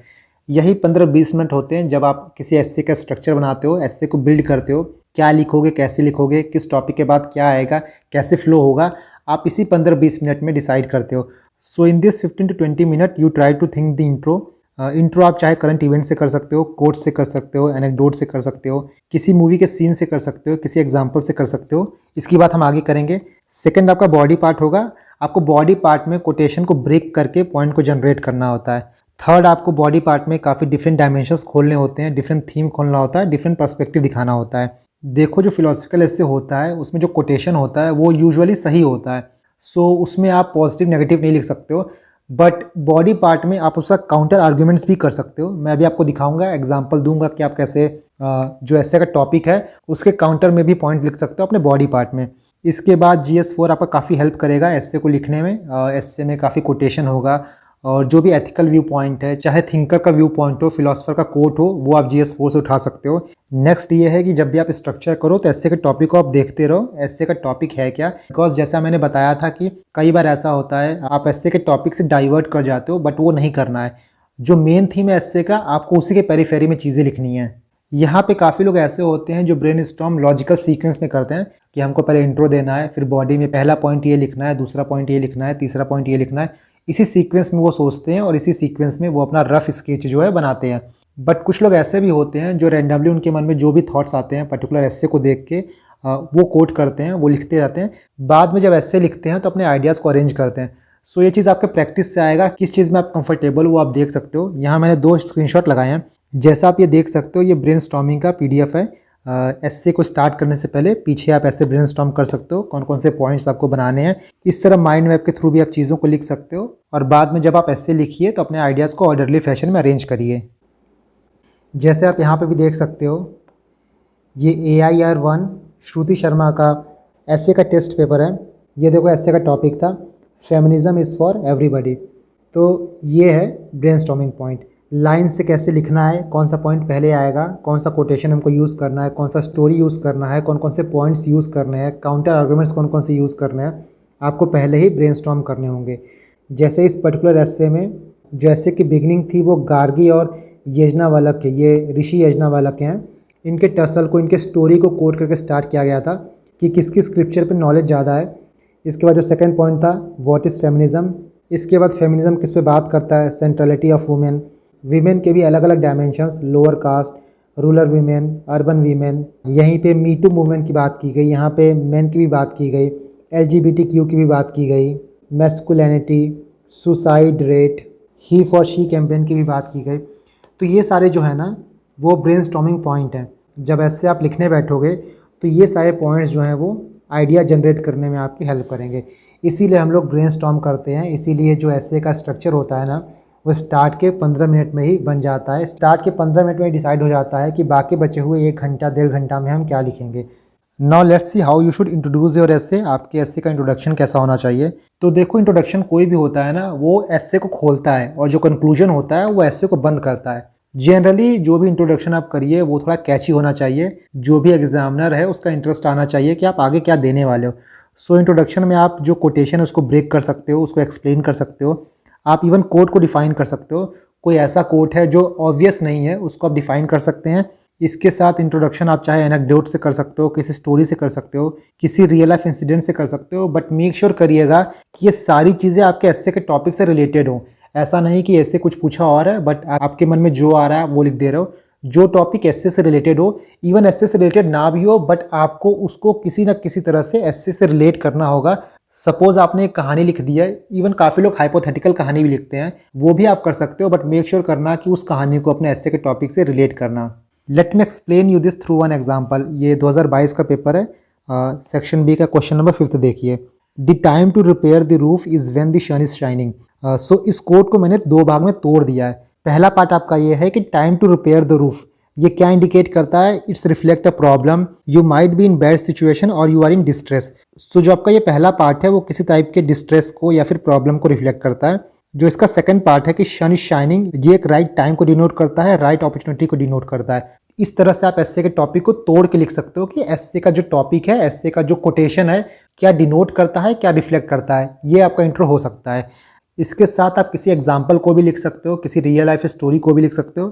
यही 15-20 मिनट होते हैं जब आप किसी एस्से का स्ट्रक्चर बनाते हो, एस्से को बिल्ड करते हो। क्या लिखोगे, कैसे लिखोगे, किस टॉपिक के बाद क्या आएगा, कैसे फ्लो होगा, आप इसी 15-20 मिनट में डिसाइड करते हो। So in this 15 to 20 minute you try to think the intro. Intro आप चाहे करंट इवेंट से कर सकते हो, कोट से कर सकते हो, एनेक्डोट से कर सकते हो, किसी मूवी के सीन से कर सकते हो, किसी एग्जाम्पल से कर सकते हो। इसकी बात हम आगे करेंगे। सेकंड आपका बॉडी पार्ट होगा। आपको बॉडी पार्ट में कोटेशन को ब्रेक करके पॉइंट को जनरेट करना होता है। थर्ड आपको बॉडी पार्ट में काफ़ी डिफरेंट डायमेंशंस खोलने होते हैं, डिफरेंट थीम खोलना होता है, डिफरेंट पर्सपेक्टिव दिखाना होता है। देखो जो फिलोसफिकल एस्से होता है उसमें जो कोटेशन होता है वो यूजुअली सही होता है। सो उसमें आप पॉजिटिव नेगेटिव नहीं लिख सकते हो, बट बॉडी पार्ट में आप उसका काउंटर आर्ग्यूमेंट्स भी कर सकते हो। मैं अभी आपको दिखाऊंगा, एग्जांपल दूंगा कि आप कैसे जो ऐसे का टॉपिक है उसके काउंटर में भी पॉइंट लिख सकते हो अपने बॉडी पार्ट में। इसके बाद GS4 आपका काफ़ी हेल्प करेगा ऐसे को लिखने में। ऐसे में काफ़ी कोटेशन होगा और जो भी एथिकल व्यू पॉइंट है, चाहे थिंकर का व्यू पॉइंट हो, फिलोसफर का कोट हो, वो आप GS4 से उठा सकते हो। नेक्स्ट ये है कि जब भी आप स्ट्रक्चर करो तो ऐसे के टॉपिक को आप देखते रहो, ऐसे का टॉपिक है क्या। बिकॉज जैसा मैंने बताया था कि कई बार ऐसा होता है आप ऐसे के टॉपिक से डाइवर्ट कर जाते हो, बट वो नहीं करना है। जो मेन थीम है ऐसे का, आपको उसी के पेरीफेरी में चीज़ें लिखनी है। यहाँ पे काफ़ी लोग ऐसे होते हैं जो ब्रेनस्टॉर्म लॉजिकल सीक्वेंस में करते हैं कि हमको पहले इंट्रो देना है, फिर बॉडी में पहला पॉइंट ये लिखना है, दूसरा पॉइंट ये लिखना है, तीसरा पॉइंट ये लिखना है। इसी सीक्वेंस में वो सोचते हैं और इसी सीक्वेंस में वो अपना रफ स्केच जो है बनाते हैं। बट कुछ लोग ऐसे भी होते हैं जो रैंडमली उनके मन में जो भी थॉट्स आते हैं पर्टिकुलर ऐसे को देख के वो कोट करते हैं, वो लिखते रहते हैं। बाद में जब ऐसे लिखते हैं तो अपने आइडियाज़ को अरेंज करते हैं। सो ये चीज़ आपके प्रैक्टिस से आएगा, किस चीज़ में आप कंफर्टेबल वो आप देख सकते हो। यहाँ मैंने 2 स्क्रीनशॉट लगाए हैं। जैसा आप ये देख सकते हो, ये ब्रेनस्टॉर्मिंग का PDF है। ऐसे को स्टार्ट करने से पहले पीछे आप ऐसे ब्रेनस्टॉर्म कर सकते हो, कौन कौन से पॉइंट्स आपको बनाने हैं। इस तरह माइंड मैप के थ्रू भी आप चीज़ों को लिख सकते हो और बाद में जब आप ऐसे लिखिए तो अपने आइडियाज़ को ऑर्डरली फैशन में अरेंज करिए। जैसे आप यहाँ पे भी देख सकते हो, ये AIR1 श्रुति शर्मा का ऐसे का टेस्ट पेपर है। ये देखो ऐसे का टॉपिक था, फेमिनिज्म इज़ फॉर एवरीबॉडी। तो ये है ब्रेनस्टॉर्मिंग पॉइंट। लाइन से कैसे लिखना है, कौन सा पॉइंट पहले आएगा, कौन सा कोटेशन हमको यूज़ करना है, कौन सा स्टोरी यूज़ करना है, कौन कौन से पॉइंट्स यूज़ करने हैं, काउंटर आर्गूमेंट्स कौन कौन से यूज़ करने हैं, आपको पहले ही ब्रेनस्टॉर्म करने होंगे। जैसे इस पर्टिकुलर ऐसे में जो ऐसे की बिगिनिंग थी वो गार्गी और यजनावालक के, ये ऋषि यजनावालक के हैं। इनके टसल को, इनके स्टोरी को कोट करके स्टार्ट किया गया था कि किसकी स्क्रिप्चर पर नॉलेज ज़्यादा है। इसके बाद जो सेकेंड पॉइंट था, व्हाट इज़ फेमिनिज्म। इसके बाद फेमिनिज्म किस पे बात करता है, सेंट्रलिटी ऑफ वुमेन। वीमेन के भी अलग अलग dimensions, lower caste, rural women, urban women. यहीं पे मीटू मूवमेंट की बात की गई, यहाँ पे मेन की भी बात की गई, LGBTQ की भी बात की गई, masculinity, suicide rate, he for she campaign की भी बात की गई। तो ये सारे जो है ना वो ब्रेनस्टॉर्मिंग पॉइंट हैं। जब ऐसे आप लिखने बैठोगे तो ये सारे पॉइंट्स जो हैं वो आइडिया जनरेट करने में आपकी हेल्प करेंगे। इसीलिए हम लोग ब्रेनस्टॉर्म करते हैं। इसीलिए जो ऐसे का स्ट्रक्चर होता है ना, वो स्टार्ट के 15 मिनट में ही बन जाता है। स्टार्ट के 15 मिनट में ही डिसाइड हो जाता है कि बाकी बचे हुए 1 घंटा 1.5 घंटा में हम क्या लिखेंगे। Now let's see how you should introduce your ऐसे। आपके ऐसे का इंट्रोडक्शन कैसा होना चाहिए। तो देखो, इंट्रोडक्शन कोई भी होता है ना, वो ऐसे को खोलता है और जो कंक्लूजन होता है वो ऐसे को बंद करता है। जनरली जो भी इंट्रोडक्शन आप करिए वो थोड़ा कैची होना चाहिए। जो भी एग्जामिनर है उसका इंटरेस्ट आना चाहिए कि आप आगे क्या देने वाले हो। सो इंट्रोडक्शन में आप जो कोटेशन है उसको ब्रेक कर सकते हो, उसको एक्सप्लेन कर सकते हो। आप इवन कोट को डिफाइन कर सकते हो। कोई ऐसा कोट है जो ऑब्वियस नहीं है, उसको आप डिफाइन कर सकते हैं। इसके साथ इंट्रोडक्शन आप चाहे एनेक्डोट से कर सकते हो, किसी स्टोरी से कर सकते हो, किसी रियल लाइफ इंसिडेंट से कर सकते हो। बट मेक श्योर करिएगा कि ये सारी चीज़ें आपके ऐसे के टॉपिक से रिलेटेड हो। ऐसा नहीं कि ऐसे कुछ पूछा और है बट आपके मन में जो आ रहा है वो लिख दे रहे हो। जो टॉपिक ऐसे से रिलेटेड हो, इवन ऐसे से रिलेटेड ना भी हो, बट आपको उसको किसी न किसी तरह से ऐसे से रिलेट करना होगा। सपोज आपने एक कहानी लिख दी है, इवन काफ़ी लोग हाइपोथेटिकल कहानी भी लिखते हैं, वो भी आप कर सकते हो। बट मेक श्योर करना कि उस कहानी को अपने ऐसे के टॉपिक से रिलेट करना। Let me explain you this through one example. ये 2022 का पेपर है, सेक्शन B का क्वेश्चन नंबर 5 देखिए। The time to repair the roof is when the sun is shining. So इस कोट को मैंने 2 भाग में तोड़ दिया है। पहला पार्ट आपका ये है कि time to repair the roof, ये क्या इंडिकेट करता है, it's reflect a problem, you might be in bad situation और यू आर इन डिस्ट्रेस। तो जो आपका ये पहला पार्ट है वो किसी टाइप के डिस्ट्रेस को या फिर प्रॉब्लम को रिफ्लेक्ट करता है। जो इसका सेकंड पार्ट है कि सन इज शाइनिंग, ये एक राइट टाइम को डिनोट करता है, राइट अपॉर्चुनिटी को डिनोट करता है। इस तरह से आप एस्से के टॉपिक को तोड़ के लिख सकते हो कि एस्से का जो टॉपिक है, एस्से का जो कोटेशन है, क्या डिनोट करता है, क्या रिफ्लेक्ट करता है। ये आपका इंट्रो हो सकता है। इसके साथ आप किसी एग्जाम्पल को भी लिख सकते हो, किसी रियल लाइफ स्टोरी को भी लिख सकते हो।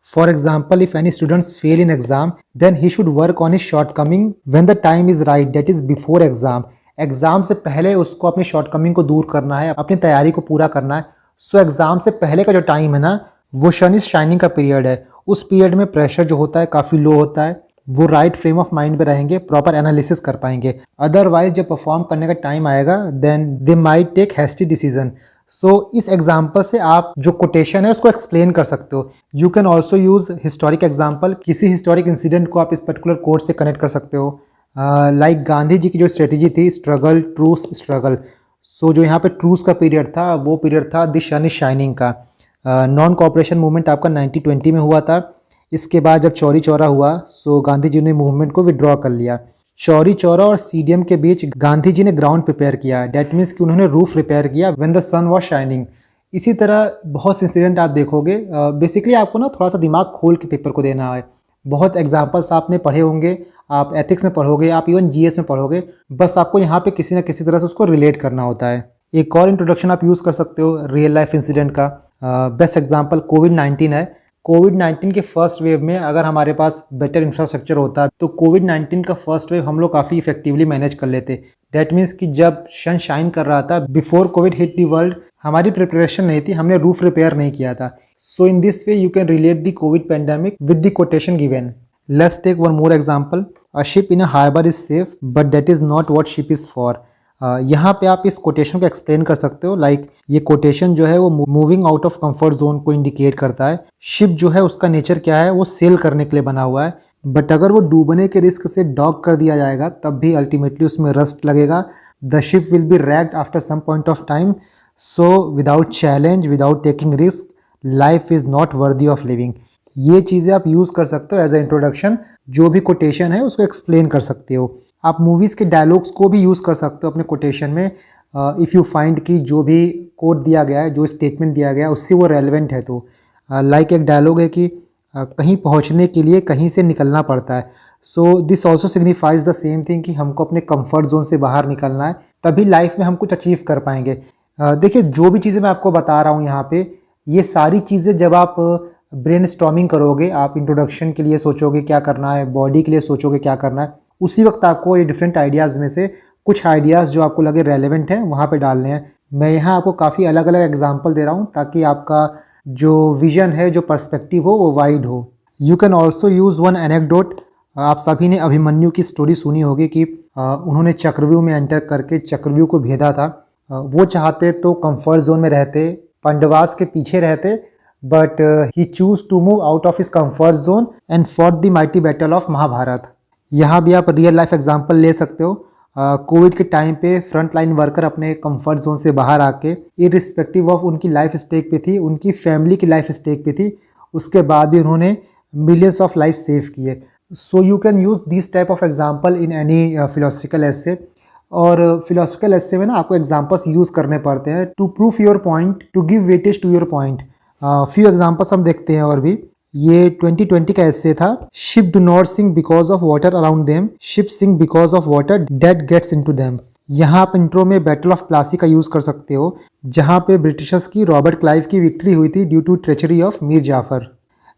For example, if any students fail in exam then he should work on his shortcoming when the time is right, that is before exam. Exam से पहले उसको अपनी शॉर्टकमिंग को दूर करना है, अपनी तैयारी को पूरा करना है। सो एग्जाम से पहले का जो टाइम है ना, वो सन इज शाइनिंग का पीरियड है। उस पीरियड में प्रेशर जो होता है काफ़ी लो होता है, वो राइट फ्रेम ऑफ माइंड पे रहेंगे, प्रॉपर एनालिसिस कर पाएंगे। अदरवाइज जब परफॉर्म करने का टाइम आएगा then they might take hasty decision. So इस एग्जाम्पल से आप जो कोटेशन है उसको एक्सप्लेन कर सकते हो। You can also use historic example, किसी हिस्टोरिक इंसिडेंट को आप इस पर्टिकुलर कोट से कनेक्ट कर सकते हो। लाइक गांधी जी की जो स्ट्रेटेजी थी, स्ट्रगल ट्रूथ स्ट्रगल। सो जो यहाँ पे ट्रूस का पीरियड था वो पीरियड था द सन इज शाइनिंग का। नॉन कॉपरेशन मूवमेंट आपका 1920 में हुआ था। इसके बाद जब चौरी चौरा हुआ सो गांधी जी ने मूवमेंट को विड्रॉ कर लिया। चौरी चौरा और सीडीएम के बीच गांधी जी ने ग्राउंड प्रिपेयर किया, डैट मीन्स कि उन्होंने रूफ रिपेयर किया when the sun was shining. इसी तरह बहुत से इंसिडेंट आप देखोगे। बेसिकली आपको ना थोड़ा सा दिमाग खोल के पेपर को देना है। बहुत एग्जाम्पल्स आपने पढ़े होंगे, आप एथिक्स में पढ़ोगे, आप इवन जीएस में पढ़ोगे, बस आपको यहाँ पे किसी ना किसी तरह से उसको रिलेट करना होता है। एक और इंट्रोडक्शन आप यूज़ कर सकते हो रियल लाइफ इंसिडेंट का। बेस्ट एग्जांपल कोविड-19 है। कोविड-19 के फर्स्ट वेव में अगर हमारे पास बेटर इंफ्रास्ट्रक्चर होता तो कोविड-19 का फर्स्ट वेव हम लोग काफ़ी इफेक्टिवली मैनेज कर लेते। डैट मीन्स कि जब सन शाइन कर रहा था before COVID hit the world, हमारी प्रिपरेशन नहीं थी, हमने रूफ रिपेयर नहीं किया था। So in this way you can relate the COVID pandemic with the quotation given. Let's take one more example. A ship in a harbour is safe but that is not what ship is for. यहाँ पे आप इस quotation को explain कर सकते हो। Like ये quotation जो है वो moving out of comfort zone को इंडिकेट करता है। शिप जो है उसका नेचर क्या है, वो सेल करने के लिए बना हुआ है, बट अगर वो डूबने के रिस्क से डॉक कर दिया जाएगा तब भी अल्टीमेटली उसमें रस्ट लगेगा। The ship will be ragged after some point of time. So without challenge, without taking risk, life is not worthy of living. ये चीज़ें आप यूज़ कर सकते हो एज ए इंट्रोडक्शन। जो भी कोटेशन है उसको एक्सप्लेन कर सकते हो। आप मूवीज़ के डायलॉग्स को भी यूज़ कर सकते हो अपने कोटेशन में। इफ़ यू फाइंड कि जो भी कोट दिया गया है, जो स्टेटमेंट दिया गया है उससे वो रेलेवेंट है तो। लाइक एक डायलॉग है कि कहीं पहुंचने के लिए कहीं से निकलना पड़ता है। So this also signifies the same thing कि हमको अपने कंफर्ट जोन से बाहर निकलना है, तभी लाइफ में हम कुछ अचीव कर पाएंगे। देखिए जो भी चीज़ें मैं आपको बता रहा हूँ यहाँ पे, ये सारी चीज़ें जब आप ब्रेन स्टॉर्मिंग करोगे, आप इंट्रोडक्शन के लिए सोचोगे क्या करना है, बॉडी के लिए सोचोगे क्या करना है, उसी वक्त आपको ये डिफरेंट आइडियाज़ में से कुछ आइडियाज़ जो आपको लगे रेलेवेंट हैं वहाँ पे डालने हैं। मैं यहाँ आपको काफ़ी अलग अलग एग्जांपल दे रहा हूँ ताकि आपका जो विजन है, जो पर्सपेक्टिव हो वो वाइड हो। You can also use one anecdote. आप सभी ने अभिमन्यु की स्टोरी सुनी होगी कि उन्होंने चक्रव्यूह में एंटर करके चक्रव्यूह को भेदा था। वो चाहते तो कंफर्ट जोन में रहते, पांडवास के पीछे रहते, but he choose to move out of his comfort zone and fought the mighty battle of Mahabharata. यहाँ भी आप रियल लाइफ एग्जांपल ले सकते हो। कोविड के टाइम पे फ्रंट लाइन वर्कर अपने कंफर्ट जोन से बाहर आके, इरिस्पेक्टिव ऑफ उनकी लाइफ स्टेक पे थी, उनकी फैमिली की लाइफ स्टेक पे थी, उसके बाद भी उन्होंने मिलियंस ऑफ लाइफ सेव किए। So you can use this type of example in any philosophical essay. और फिलोसफिकल एस्से में ना आपको एग्जाम्पल्स यूज करने पड़ते हैं to proof your point, to give weightage to your point. Few examples हम देखते हैं और भी। ये 2020 का एस्से था। Ship do not sink because of water around them, ship sink because of water that gets into them. यहाँ आप इंट्रो में बैटल ऑफ प्लासी का यूज कर सकते हो, जहाँ पे ब्रिटिशर्स की रॉबर्ट क्लाइव की विक्ट्री हुई थी due to treachery of Mir Jafar.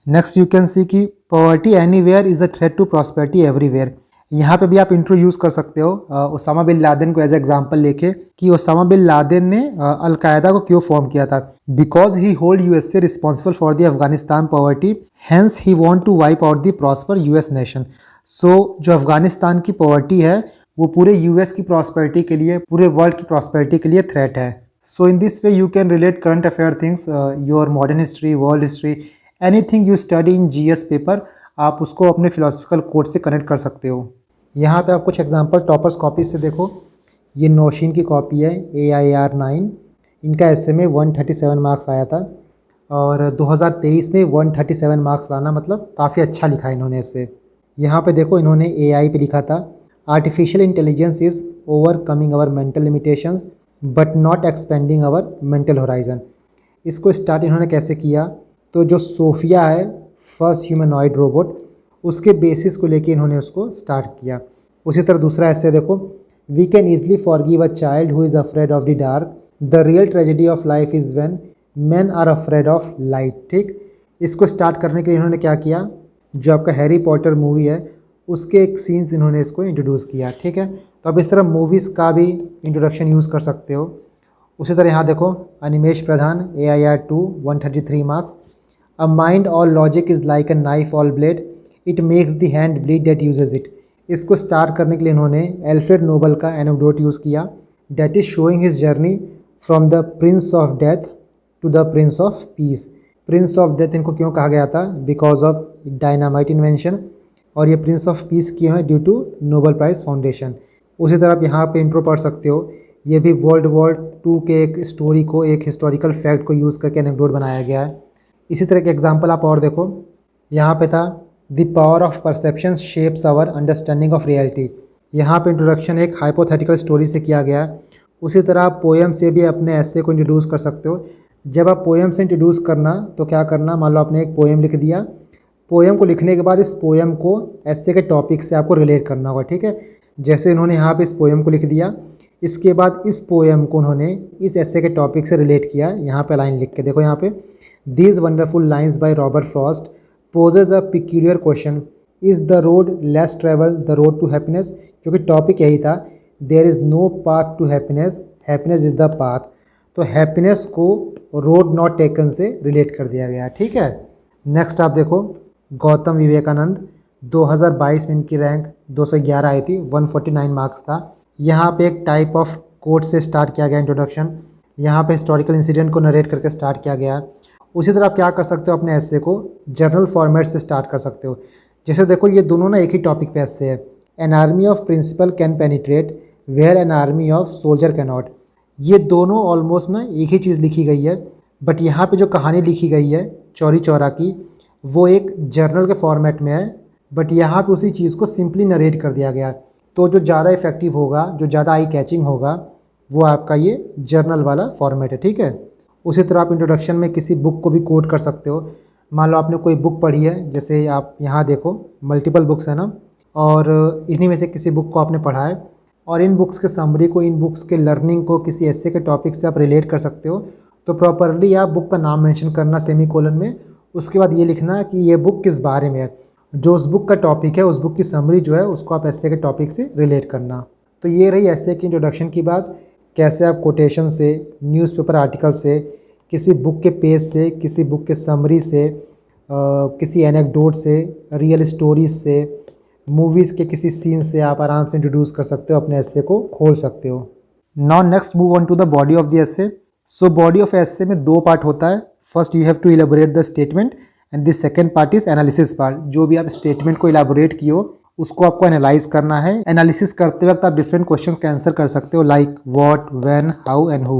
Next you can see कि poverty anywhere is a threat to prosperity everywhere. यहाँ पे भी आप इंट्रो यूज़ कर सकते हो ओसामा बिन लादेन को एज एग्जाम्पल लेके कि ओसामा बिन लादेन ने अलकायदा को क्यों फॉर्म किया था। Because he hold USA responsible for the Afghanistan poverty, hence he want to wipe out the prosper US nation. सो जो अफगानिस्तान की पॉवर्टी है वो पूरे यूएस की प्रॉस्पेरिटी के लिए, पूरे वर्ल्ड की प्रॉस्पेरिटी के लिए थ्रेट है। So in this way you can relate current affair things, your modern history, world history, anything you study in GS paper, आप उसको अपने फिलोसफिकल कोड से कनेक्ट कर सकते हो। यहाँ पे आप कुछ एग्जांपल टॉपर्स कॉपीज से देखो। ये नौशीन की कॉपी है AIR 9। इनका एस्से में 137 मार्क्स आया था और 2023 में 137 मार्क्स लाना मतलब काफ़ी अच्छा लिखा इन्होंने एस्से। यहाँ पे देखो इन्होंने AI पे लिखा था, artificial intelligence is overcoming our mental limitations but not expanding our mental horizon. इसको स्टार्ट इन्होंने कैसे किया, तो जो सोफिया है फर्स्ट ह्यूमनॉइड रोबोट, उसके बेसिस को लेके इन्होंने उसको स्टार्ट किया। उसी तरह दूसरा ऐसे देखो, we can easily forgive a child who is afraid of the dark, the real tragedy of life is when man are afraid of light. ठीक, इसको स्टार्ट करने के लिए इन्होंने क्या किया, जो आपका हैरी पॉटर मूवी है उसके एक सीन्स इन्होंने इसको इंट्रोड्यूस किया। ठीक है, तो अब इस तरह मूवीज़ का भी इंट्रोडक्शन यूज़ कर सकते हो। उसी तरह यहाँ देखो Animesh Pradhan AIR 2 133 marks, a mind all logic is like a knife all blade, it makes the hand bleed that uses it. इसको स्टार्ट करने के लिए इन्होंने एल्फ्रेड नोबल का एनेक्डोट यूज़ किया, that is showing his journey from the prince of death to the prince of peace. Prince of death इनको क्यों कहा गया था, बिकॉज ऑफ डायनामाइट इन्वेंशन, और ये प्रिंस ऑफ पीस क्यों है, due to Nobel prize foundation. उसी तरह आप यहाँ पे इंट्रो पढ़ सकते हो, ये भी वर्ल्ड वॉर 2 के एक स्टोरी को, एक हिस्टोरिकल फैक्ट को यूज़ करके एनेक्डोट बनाया गया है। इसी तरह के एग्जांपल आप और देखो, यहाँ पे था the power of perception shapes our understanding of reality. यहाँ पे इंट्रोडक्शन एक हाइपोथेटिकल स्टोरी से किया गया है। उसी तरह आप पोएम से भी अपने ऐसे को इंट्रोड्यूस कर सकते हो। जब आप पोएम से इंट्रोड्यूस करना तो क्या करना, मान लो आपने एक पोएम लिख दिया, पोएम को लिखने के बाद इस पोएम को ऐसे के टॉपिक से आपको रिलेट करना होगा, ठीक है। जैसे इन्होंने यहाँ पे इस पोएम को लिख दिया, इसके बाद इस पोएम को उन्होंने इस ऐसे के टॉपिक से रिलेट किया। यहाँ पे लाइन लिख के देखो, यहाँ पे these wonderful lines by Robert Frost poses a peculiar question, is the road less travel the road to happiness. क्योंकि टॉपिक यही था, there is no path to happiness, happiness is the path. तो happiness को road not taken से relate कर दिया गया, ठीक है। नेक्स्ट आप देखो, गौतम विवेकानंद 2022 में इनकी रैंक 211 आई थी, 149 मार्क्स था। यहाँ पे एक टाइप ऑफ कोट से स्टार्ट किया गया इंट्रोडक्शन। यहाँ पे हिस्टोरिकल इंसिडेंट को नरेट करके स्टार्ट किया गया। उसी तरह आप क्या कर सकते हो, अपने ऐसे को जर्नल फॉर्मेट से स्टार्ट कर सकते हो। जैसे देखो, ये दोनों ना एक ही टॉपिक पे ऐसे है, an army of principle can penetrate where an army of soldier can not. ये दोनों ऑलमोस्ट ना एक ही चीज़ लिखी गई है, बट यहाँ पे जो कहानी लिखी गई है चौरी चौरा की, वो एक जर्नल के फॉर्मेट में है, बट यहाँ पे उसी चीज़ को सिंपली नरेट कर दिया गया। तो जो ज़्यादा इफेक्टिव होगा, जो ज़्यादा आई कैचिंग होगा, वो आपका ये जर्नल वाला फॉर्मेट है, ठीक है। उसी तरह आप इंट्रोडक्शन में किसी बुक को भी कोट कर सकते हो। मान लो आपने कोई बुक पढ़ी है, जैसे आप यहाँ देखो मल्टीपल बुक्स है ना, और इन्हीं में से किसी बुक को आपने पढ़ा है, और इन बुक्स के समरी को, इन बुक्स के लर्निंग को किसी ऐसे के टॉपिक से आप रिलेट कर सकते हो। तो प्रॉपरली आप बुक का नाम मेंशन करना सेमीकोलन में, उसके बाद ये लिखना कि ये बुक किस बारे में है, जो उस बुक का टॉपिक है, उस बुक की समरी जो है उसको आप ऐसे के टॉपिक से रिलेट करना। तो ये रही ऐसे की इंट्रोडक्शन की बात, कैसे आप कोटेशन से, न्यूज़पेपर आर्टिकल से, किसी बुक के पेज से, किसी बुक के समरी से, किसी एनेक्डोट से, रियल स्टोरीज से, मूवीज़ के किसी सीन से आप आराम से इंट्रोड्यूस कर सकते हो, अपने ऐसे को खोल सकते हो। Now next move on to the body of the essay. So body of ऐसे में 2 पार्ट होता है। First you have to elaborate the statement and the second part is analysis part. जो भी आप स्टेटमेंट को इलेबोरेट किए हो उसको आपको एनालाइज करना है। एनालिसिस करते वक्त आप डिफरेंट क्वेश्चंस का आंसर कर सकते हो, like what, when, how and who.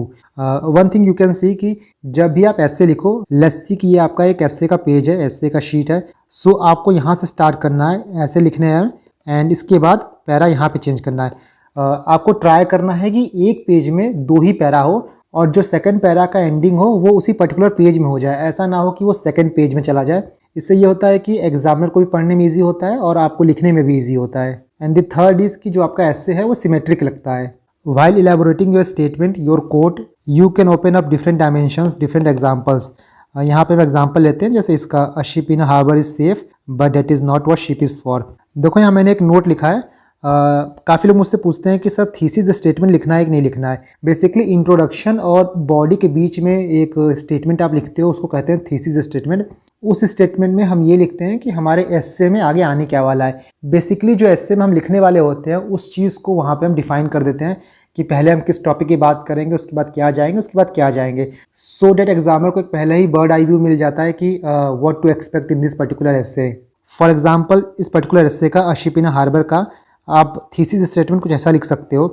One thing you can see कि जब भी आप ऐसे लिखो, लेट्स सी कि ये आपका एक ऐसे का पेज है, ऐसे का शीट है। सो आपको यहाँ से स्टार्ट करना है, ऐसे लिखने हैं, एंड इसके बाद पैरा यहाँ पे चेंज करना है। आपको ट्राई करना है कि एक पेज में 2 ही पैरा हो, और जो सेकंड पैरा का एंडिंग हो वो उसी पर्टिकुलर पेज में हो जाए। ऐसा ना हो कि वो सेकंड पेज में चला जाए। इससे ये होता है कि एग्जामिनर को भी पढ़ने में ईजी होता है और आपको लिखने में भी ईजी होता है। एंड द थर्ड इज कि जो आपका ऐसे है वो सिमेट्रिक लगता है। While elaborating your statement, your quote, you can open up different dimensions, different examples. यहाँ पे हम एग्जाम्पल लेते हैं, जैसे इसका, a ship in harbour is safe but that is not what ship is for. देखो यहाँ मैंने एक नोट लिखा है। काफ़ी लोग मुझसे पूछते हैं कि सर थीसिस स्टेटमेंट लिखना है कि नहीं लिखना है। बेसिकली इंट्रोडक्शन और बॉडी के बीच में एक स्टेटमेंट आप लिखते हो, उसको कहते हैं थीसिस स्टेटमेंट। उस स्टेटमेंट में हम ये लिखते हैं कि हमारे एस्से में आगे आने क्या वाला है। बेसिकली जो एस्से में हम लिखने वाले होते हैं उस चीज़ को वहाँ पे हम डिफाइन कर देते हैं कि पहले हम किस टॉपिक की बात करेंगे, उसके बाद क्या जाएंगे, उसके बाद क्या जाएंगे, सो डेट एग्जामिनर को एक पहले ही बर्ड आई व्यू मिल जाता है कि what to expect in this particular essay. For example, इस पर्टिकुलर एस्से का, अ शिप इन हार्बर का, आप थीसिस स्टेटमेंट कुछ ऐसा लिख सकते हो,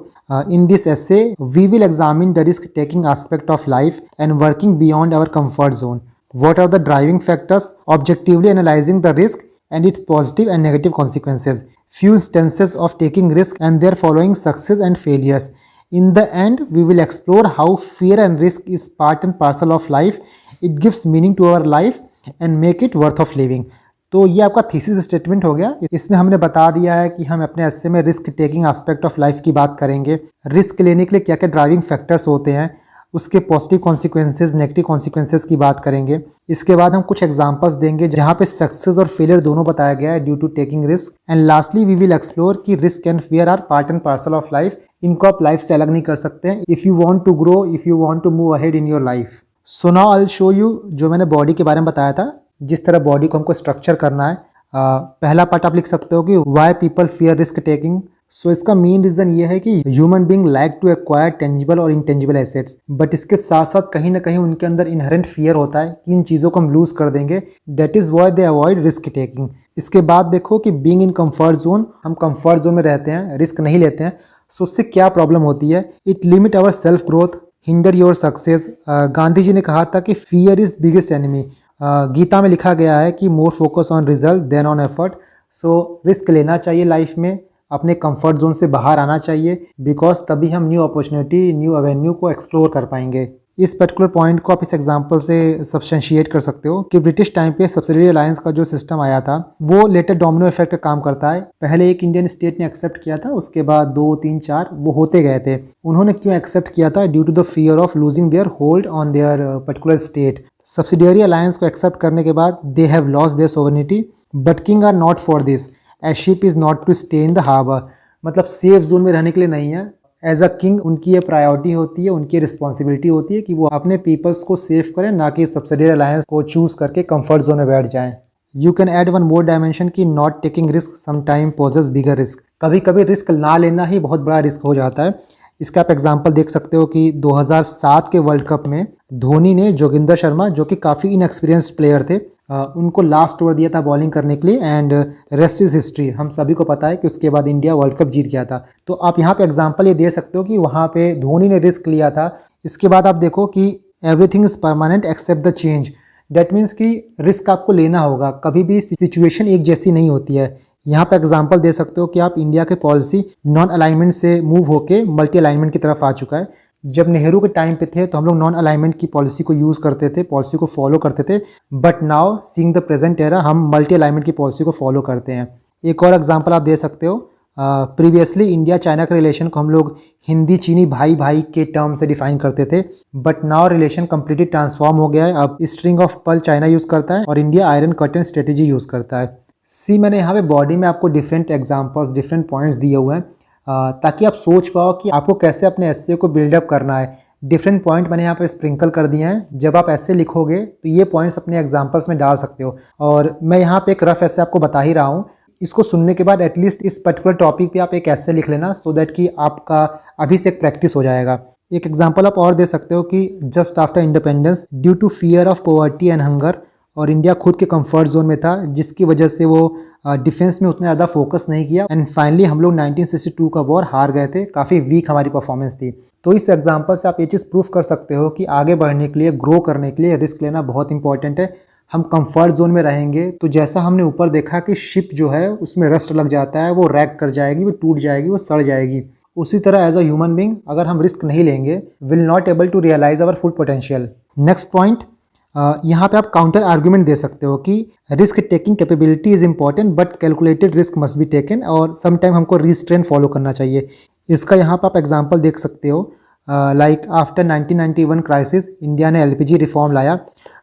in this essay we will examine the risk taking aspect of life and working beyond our comfort zone. What are the driving factors? Objectively analyzing the risk and its positive and negative consequences. Few instances of taking risk and their following success and failures. In the end, we will explore how fear and risk is part and parcel of life. It gives meaning to our life and make it worth of living. तो ये आपका thesis statement हो गया। इसमें हमने बता दिया है कि हम अपने एस्से में risk taking aspect of life की बात करेंगे, रिस्क लेने के लिए क्या क्या ड्राइविंग फैक्टर्स होते हैं, उसके पॉजिटिव कॉन्सिक्वेंसेज, नेगेटिव कॉन्सिक्वेंसेज की बात करेंगे। इसके बाद हम कुछ एग्जांपल्स देंगे जहाँ पे सक्सेस और फेलियर दोनों बताया गया है due to taking risk. And lastly we will explore कि risk and fear are part and parcel of life. इनको आप लाइफ से अलग नहीं कर सकते हैं। If you want to grow, if you want to move ahead in your life. So now I will show you, जो मैंने बॉडी के बारे में बताया था, जिस तरह बॉडी को हमको स्ट्रक्चर करना है। पहला पार्ट आप लिख सकते हो कि why people fear risk taking. So इसका मेन रीजन ये है कि human being like to acquire tangible और इंटेंजिबल एसेट्स, बट इसके साथ साथ कहीं ना कहीं उनके अंदर इनहेरेंट फियर होता है कि इन चीज़ों को हम लूज कर देंगे। That is why they avoid risk taking. इसके बाद देखो कि बीइंग इन कंफर्ट जोन, हम कंफर्ट जोन में रहते हैं, रिस्क नहीं लेते हैं, सो उससे क्या प्रॉब्लम होती है, it limit our self growth, hinder your success. Gandhi ji ने कहा था कि fear is biggest enemy. Gita में लिखा गया है कि more focus on result than on effort. So risk लेना चाहिए लाइफ में, अपने कंफर्ट जोन से बाहर आना चाहिए, बिकॉज तभी हम न्यू अपॉर्चुनिटी, न्यू एवेन्यू को एक्सप्लोर कर पाएंगे। इस पर्टिकुलर पॉइंट को आप इस एग्जांपल से सब्सटेंशिएट कर सकते हो कि ब्रिटिश टाइम पे सब्सिडियरी अलायंस का जो सिस्टम आया था वो लेटर डोमिनो इफेक्ट का काम करता है। पहले एक इंडियन स्टेट ने एक्सेप्ट किया था, उसके बाद 2, 3, 4 वो होते गए थे। उन्होंने क्यों एक्सेप्ट किया था? Due to the fear of losing their hold on their particular state. Subsidiary alliance को एक्सेप्ट करने के बाद they have lost their sovereignty, but king are not for this, a ship is not to stay in the harbour. मतलब safe zone में रहने के लिए नहीं है। एज अ किंग उनकी ये प्रायोरिटी होती है, उनकी रिस्पॉन्सिबिलिटी होती है कि वो अपने पीपल्स को सेव करें, ना कि सब्सिडियरी अलायंस को चूज करके कंफर्ट जोन में बैठ जाएं। You can add one more dimension कि not taking risk sometime poses bigger risk. कभी कभी रिस्क ना लेना ही बहुत बड़ा रिस्क हो जाता है। इसका आप एग्जांपल देख सकते हो कि 2007 के वर्ल्ड कप में धोनी ने जोगिंदर शर्मा, जो कि काफ़ी इनएक्सपीरियंस्ड प्लेयर थे, उनको लास्ट ओवर दिया था बॉलिंग करने के लिए, एंड रेस्ट इज हिस्ट्री। हम सभी को पता है कि उसके बाद इंडिया वर्ल्ड कप जीत गया था। तो आप यहाँ पे एग्जांपल ये दे सकते हो कि वहाँ पे धोनी ने रिस्क लिया था। इसके बाद आप देखो कि everything is permanent except the change. That means कि रिस्क आपको लेना होगा, कभी भी सिचुएशन एक जैसी नहीं होती है। यहाँ पे एग्जांपल दे सकते हो कि आप इंडिया के पॉलिसी नॉन अलाइनमेंट से मूव होके मल्टी अलाइनमेंट की तरफ आ चुका है। जब नेहरू के टाइम पे थे तो हम लोग नॉन अलाइनमेंट की पॉलिसी को यूज़ करते थे, पॉलिसी को फॉलो करते थे, but now seeing the present era हम मल्टी अलाइनमेंट की पॉलिसी को फॉलो करते हैं। एक और एग्जांपल आप दे सकते हो, प्रीवियसली इंडिया चाइना के रिलेशन को हम लोग हिंदी चीनी भाई भाई के टर्म से डिफाइन करते थे, but now relation completely transform हो गया है। अब string of pearl China use करता है और India iron curtain strategy use करता है। सी मैंने यहाँ पे बॉडी में आपको डिफरेंट एग्जांपल्स, डिफरेंट पॉइंट्स दिए हुए हैं ताकि आप सोच पाओ कि आपको कैसे अपने एस्से को बिल्डअप करना है। डिफरेंट पॉइंट मैंने यहाँ पे स्प्रिंकल कर दिए हैं। जब आप एस्से लिखोगे तो ये पॉइंट्स अपने एग्जांपल्स में डाल सकते हो, और मैं यहाँ पे एक रफ एस्से आपको बता ही रहा हूँ। इसको सुनने के बाद एटलीस्ट इस पर्टिकुलर टॉपिक पे आप एक एस्से लिख लेना, सो दैट कि आपका अभी से एक प्रैक्टिस हो जाएगा। एक एग्जांपल आप और दे सकते हो कि just after independence, due to fear of poverty and hunger, और इंडिया खुद के कंफर्ट जोन में था, जिसकी वजह से वो डिफेंस में उतना ज़्यादा फोकस नहीं किया, एंड फाइनली हम लोग 1962 का वॉर हार गए थे। काफ़ी वीक हमारी परफॉर्मेंस थी। तो इस एग्जांपल से आप ये चीज़ प्रूफ कर सकते हो कि आगे बढ़ने के लिए, ग्रो करने के लिए रिस्क लेना बहुत इंपॉर्टेंट है। हम कंफर्ट जोन में रहेंगे तो जैसा हमने ऊपर देखा कि शिप जो है उसमें रस्ट लग जाता है, वो रैक कर जाएगी, वो टूट जाएगी, वो सड़ जाएगी। उसी तरह एज अ ह्यूमन बींग अगर हम रिस्क नहीं लेंगे, will not able to realise our full potential. Next point, यहाँ पे आप काउंटर आर्ग्यूमेंट दे सकते हो कि risk taking capability is important but calculated risk must be taken, और समटाइम हमको रिस्ट्रेन फॉलो करना चाहिए। इसका यहाँ पर आप एग्जांपल देख सकते हो, लाइक आफ्टर 1991 क्राइसिस इंडिया ने एलपीजी रिफॉर्म लाया,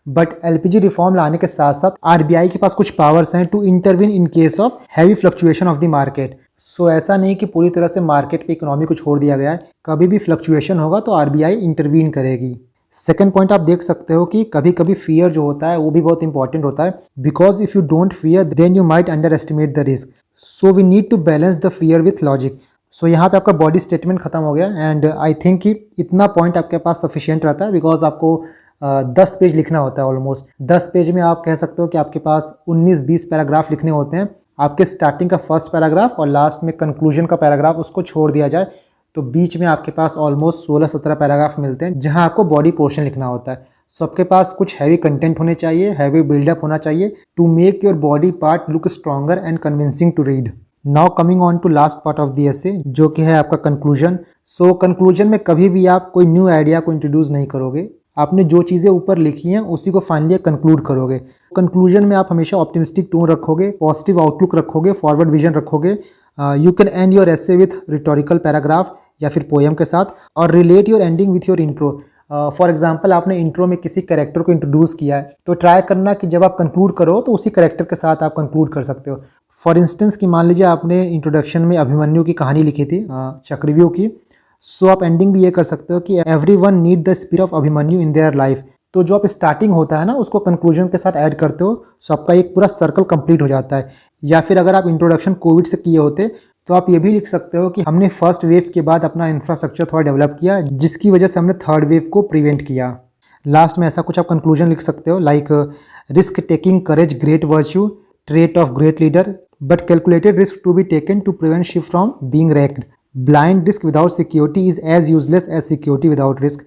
बट एलपीजी रिफॉर्म लाने के साथ साथ आरबीआई के पास कुछ पावर्स हैं to intervene in case of heavy fluctuation of the market. So ऐसा नहीं कि पूरी तरह से मार्केट पे इकोनॉमी को छोड़ दिया गया है, कभी भी फ्लक्चुएशन होगा तो आरबीआई इंटरवीन करेगी। सेकेंड पॉइंट आप देख सकते हो कि कभी कभी फियर जो होता है वो भी बहुत इंपॉर्टेंट होता है, because if you don't fear then you might underestimate the risk, so we need to balance the fear with logic. So यहाँ पे आपका बॉडी स्टेटमेंट खत्म हो गया, एंड आई थिंक कि इतना पॉइंट आपके पास सफिशिएंट रहता है, बिकॉज आपको 10 पेज लिखना होता है। ऑलमोस्ट 10 पेज में आप कह सकते हो कि आपके पास 19-20 पैराग्राफ लिखने होते हैं। आपके स्टार्टिंग का फर्स्ट पैराग्राफ और लास्ट में कंक्लूजन का पैराग्राफ उसको छोड़ दिया जाए तो बीच में आपके पास ऑलमोस्ट 16-17 पैराग्राफ मिलते हैं जहां आपको बॉडी पोर्शन लिखना होता है। सो आपके पास कुछ हैवी कंटेंट होने चाहिए, हैवी बिल्डअप होना चाहिए to make your body part look stronger and convincing to read. Now coming on to last part of the essay, जो कि है आपका कंक्लूजन। सो कंक्लूजन में कभी भी आप कोई न्यू आइडिया को इंट्रोड्यूस नहीं करोगे, आपने जो चीज़ें ऊपर लिखी हैं उसी को फाइनली कंक्लूड करोगे। कंक्लूजन में आप हमेशा ऑप्टिमिस्टिक टोन रखोगे, पॉजिटिव आउटलुक रखोगे, फॉरवर्ड विजन रखोगे। You can and your essay with rhetorical paragraph या फिर पोएम के साथ, और relate your ending with your intro. For example आपने इंट्रो में किसी कैरेक्टर को इंट्रोड्यूस किया है, तो ट्राई करना कि जब आप कंक्लूड करो तो उसी कैरेक्टर के साथ आप कंक्लूड कर सकते हो। फॉर इंस्टेंस कि मान लीजिए आपने इंट्रोडक्शन में अभिमन्यु की कहानी लिखी थी, चक्रव्यूह की, सो आप एंडिंग भी ये कर सकते हो कि everyone need the spirit of Abhimanyu in their life. तो जो आप स्टार्टिंग होता है ना उसको कंक्लूजन के साथ ऐड करते हो, सो आपका एक पूरा सर्कल कंप्लीट हो जाता है। या फिर अगर आप इंट्रोडक्शन कोविड से किए होते तो आप ये भी लिख सकते हो कि हमने फर्स्ट वेव के बाद अपना इंफ्रास्ट्रक्चर थोड़ा डेवलप किया, जिसकी वजह से हमने थर्ड वेव को प्रिवेंट किया। लास्ट में ऐसा कुछ आप कंक्लूजन लिख सकते हो, like risk taking courage great virtue, trait of great leader, but calculated risk to be taken to prevent ship from being wrecked। Blind risk without security is as useless as security without risk.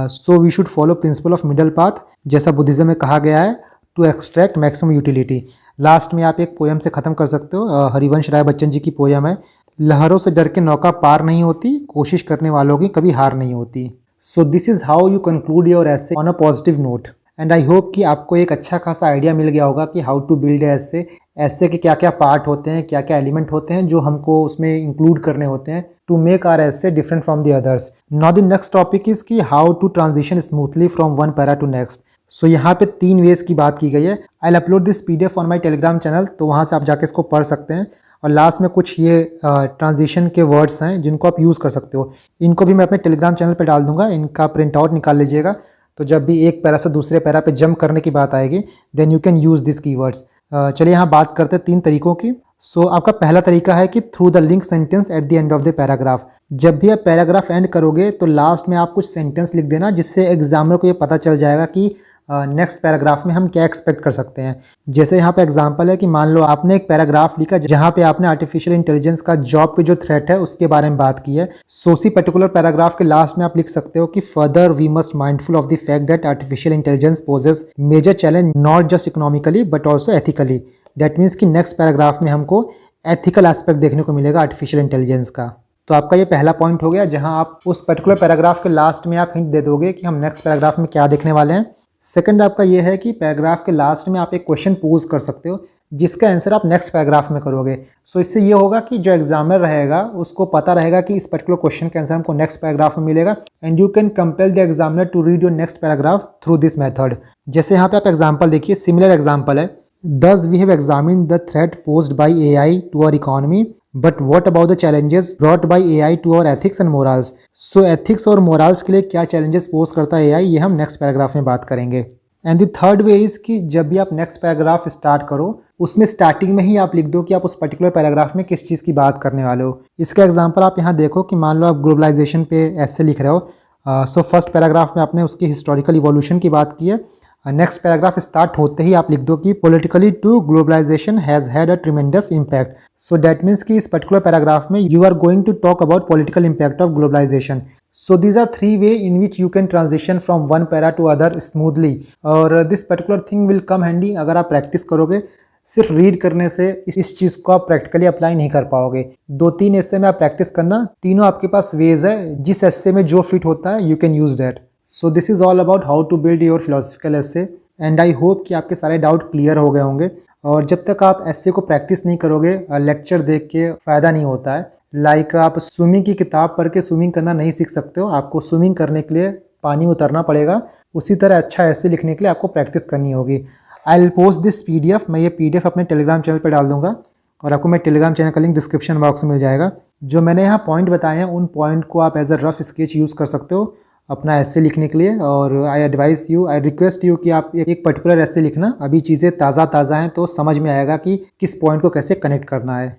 So we should follow principle of middle path, जैसा Buddhism में कहा गया है, to extract maximum utility. Last में आप एक poem से ख़त्म कर सकते हो. हरिवंश राय बच्चन जी की पोयम है, लहरों से डर के नौका पार नहीं होती, कोशिश करने वालों की कभी हार नहीं होती. सो this is how you conclude your essay on a positive note. And I hope कि आपको एक अच्छा खासा आइडिया मिल गया होगा कि हाउ टू बिल्ड एसे, ऐसे के क्या क्या पार्ट होते हैं, क्या क्या एलिमेंट होते हैं जो हमको उसमें इंक्लूड करने होते हैं to make our essay different from the others. Now the next topic is कि how to transition smoothly from one para to next. So यहाँ पे 3 वेज की बात की गई है. I upload this PDF on my Telegram channel, तो वहाँ से आप जाके इसको पढ़ सकते हैं. और लास्ट में कुछ ये ट्रांजिशन के वर्ड्स हैं जिनको आप यूज़ कर सकते हो. इनको भी मैं अपने टेलीग्राम चैनल पे डाल दूंगा, इनका प्रिंट आउट निकाल लीजिएगा. तो जब भी एक पैरा से दूसरे पैरा पे जंप करने की बात आएगी, then you can use this keywords. चलिए यहाँ बात करते हैं 3 तरीकों की. सो आपका पहला तरीका है कि through the link sentence at the end of the paragraph. जब भी आप पैराग्राफ एंड करोगे तो लास्ट में आप कुछ सेंटेंस लिख देना, जिससे एग्जामिनर को ये पता चल जाएगा कि नेक्स्ट पैराग्राफ में हम क्या एक्सपेक्ट कर सकते हैं. जैसे यहाँ पे एग्जांपल है कि मान लो आपने एक पैराग्राफ लिखा जहाँ पे आपने आर्टिफिशियल इंटेलिजेंस का जॉब पे जो थ्रेट है उसके बारे में बात की है. सो उसी पर्टिकुलर पैराग्राफ के लास्ट में आप लिख सकते हो कि further we must mindful of the fact that artificial intelligence poses major challenge not just economically but also ethically. That means कि नेक्स्ट पैराग्राफ में हमको एथिकल एस्पेक्ट देखने को मिलेगा आर्टिफिशियल इंटेलिजेंस का. तो आपका ये पहला पॉइंट हो गया, जहां आप उस पर्टिकुलर पैराग्राफ के लास्ट में आप हिंट दे दोगे कि हम नेक्स्ट पैराग्राफ में क्या देखने वाले हैं. सेकंड आपका ये है कि पैराग्राफ के लास्ट में आप एक क्वेश्चन पोज कर सकते हो जिसका आंसर आप नेक्स्ट पैराग्राफ में करोगे. सो इससे ये होगा कि जो एग्जामिनर रहेगा उसको पता रहेगा कि इस पर्टिकुलर क्वेश्चन का आंसर हमको नेक्स्ट पैराग्राफ में मिलेगा. And you can compel the examiner to read your next paragraph through this method. जैसे यहाँ पे आप एग्जाम्पल देखिए, सिमिलर एग्जाम्पल है. Thus, we have examined the threat posed by AI to our economy, but what about the challenges brought by AI to our ethics and morals? So, ethics और morals के लिए क्या challenges pose करता है AI, ये हम next paragraph में बात करेंगे. And the third way is कि जब भी आप next paragraph start करो, उसमें starting में ही आप लिख दो कि आप उस particular paragraph में किस चीज़ की बात करने वाले हो. इसका example आप यहाँ देखो कि मान लो आप ग्लोबलाइजेशन पे ऐसे लिख रहे हो. सो फर्स्ट पैराग्राफ में आपने उसकी हिस्टोरिकल इवोल्यूशन की बात की है. नेक्स्ट पैराग्राफ स्टार्ट होते ही आप लिख दो कि politically to globalization has had a tremendous impact. So that means कि इस पर्टिकुलर पैराग्राफ में you are going to talk about political impact of globalization. So these are 3 way in which you can transition from one para to other smoothly. और this particular thing will come handy अगर आप practice करोगे. सिर्फ read करने से इस चीज़ को आप प्रैक्टिकली अप्लाई नहीं कर पाओगे. 2-3 एस्से में आप प्रैक्टिस करना, तीनों आपके पास वेज है, जिस एस्से में जो फिट होता है you can use that. So this is all about how to build your philosophical essay. And I hope कि आपके सारे डाउट क्लियर हो गए होंगे. और जब तक आप एस्से को प्रैक्टिस नहीं करोगे, लेक्चर देख के फ़ायदा नहीं होता है. लाइक आप स्विमिंग की किताब पढ़ के स्विमिंग करना नहीं सीख सकते हो. आपको स्विमिंग करने के लिए पानी उतरना पड़ेगा. उसी तरह अच्छा एस्से लिखने के लिए आपको प्रैक्टिस करनी होगी. I will post this PDF. मैं ये PDF अपने टेलीग्राम चैनल पर डाल दूंगा और आपको मैं टेलीग्राम चैनल का लिंक डिस्क्रिप्शन बॉक्स में मिल जाएगा. जो मैंने यहाँ पॉइंट बताए हैं उन पॉइंट को आप as a rough sketch use कर सकते हो अपना एस्से लिखने के लिए. और आई रिक्वेस्ट यू कि आप एक पर्टिकुलर एस्से लिखना. अभी चीज़ें ताज़ा हैं तो समझ में आएगा कि किस पॉइंट को कैसे कनेक्ट करना है.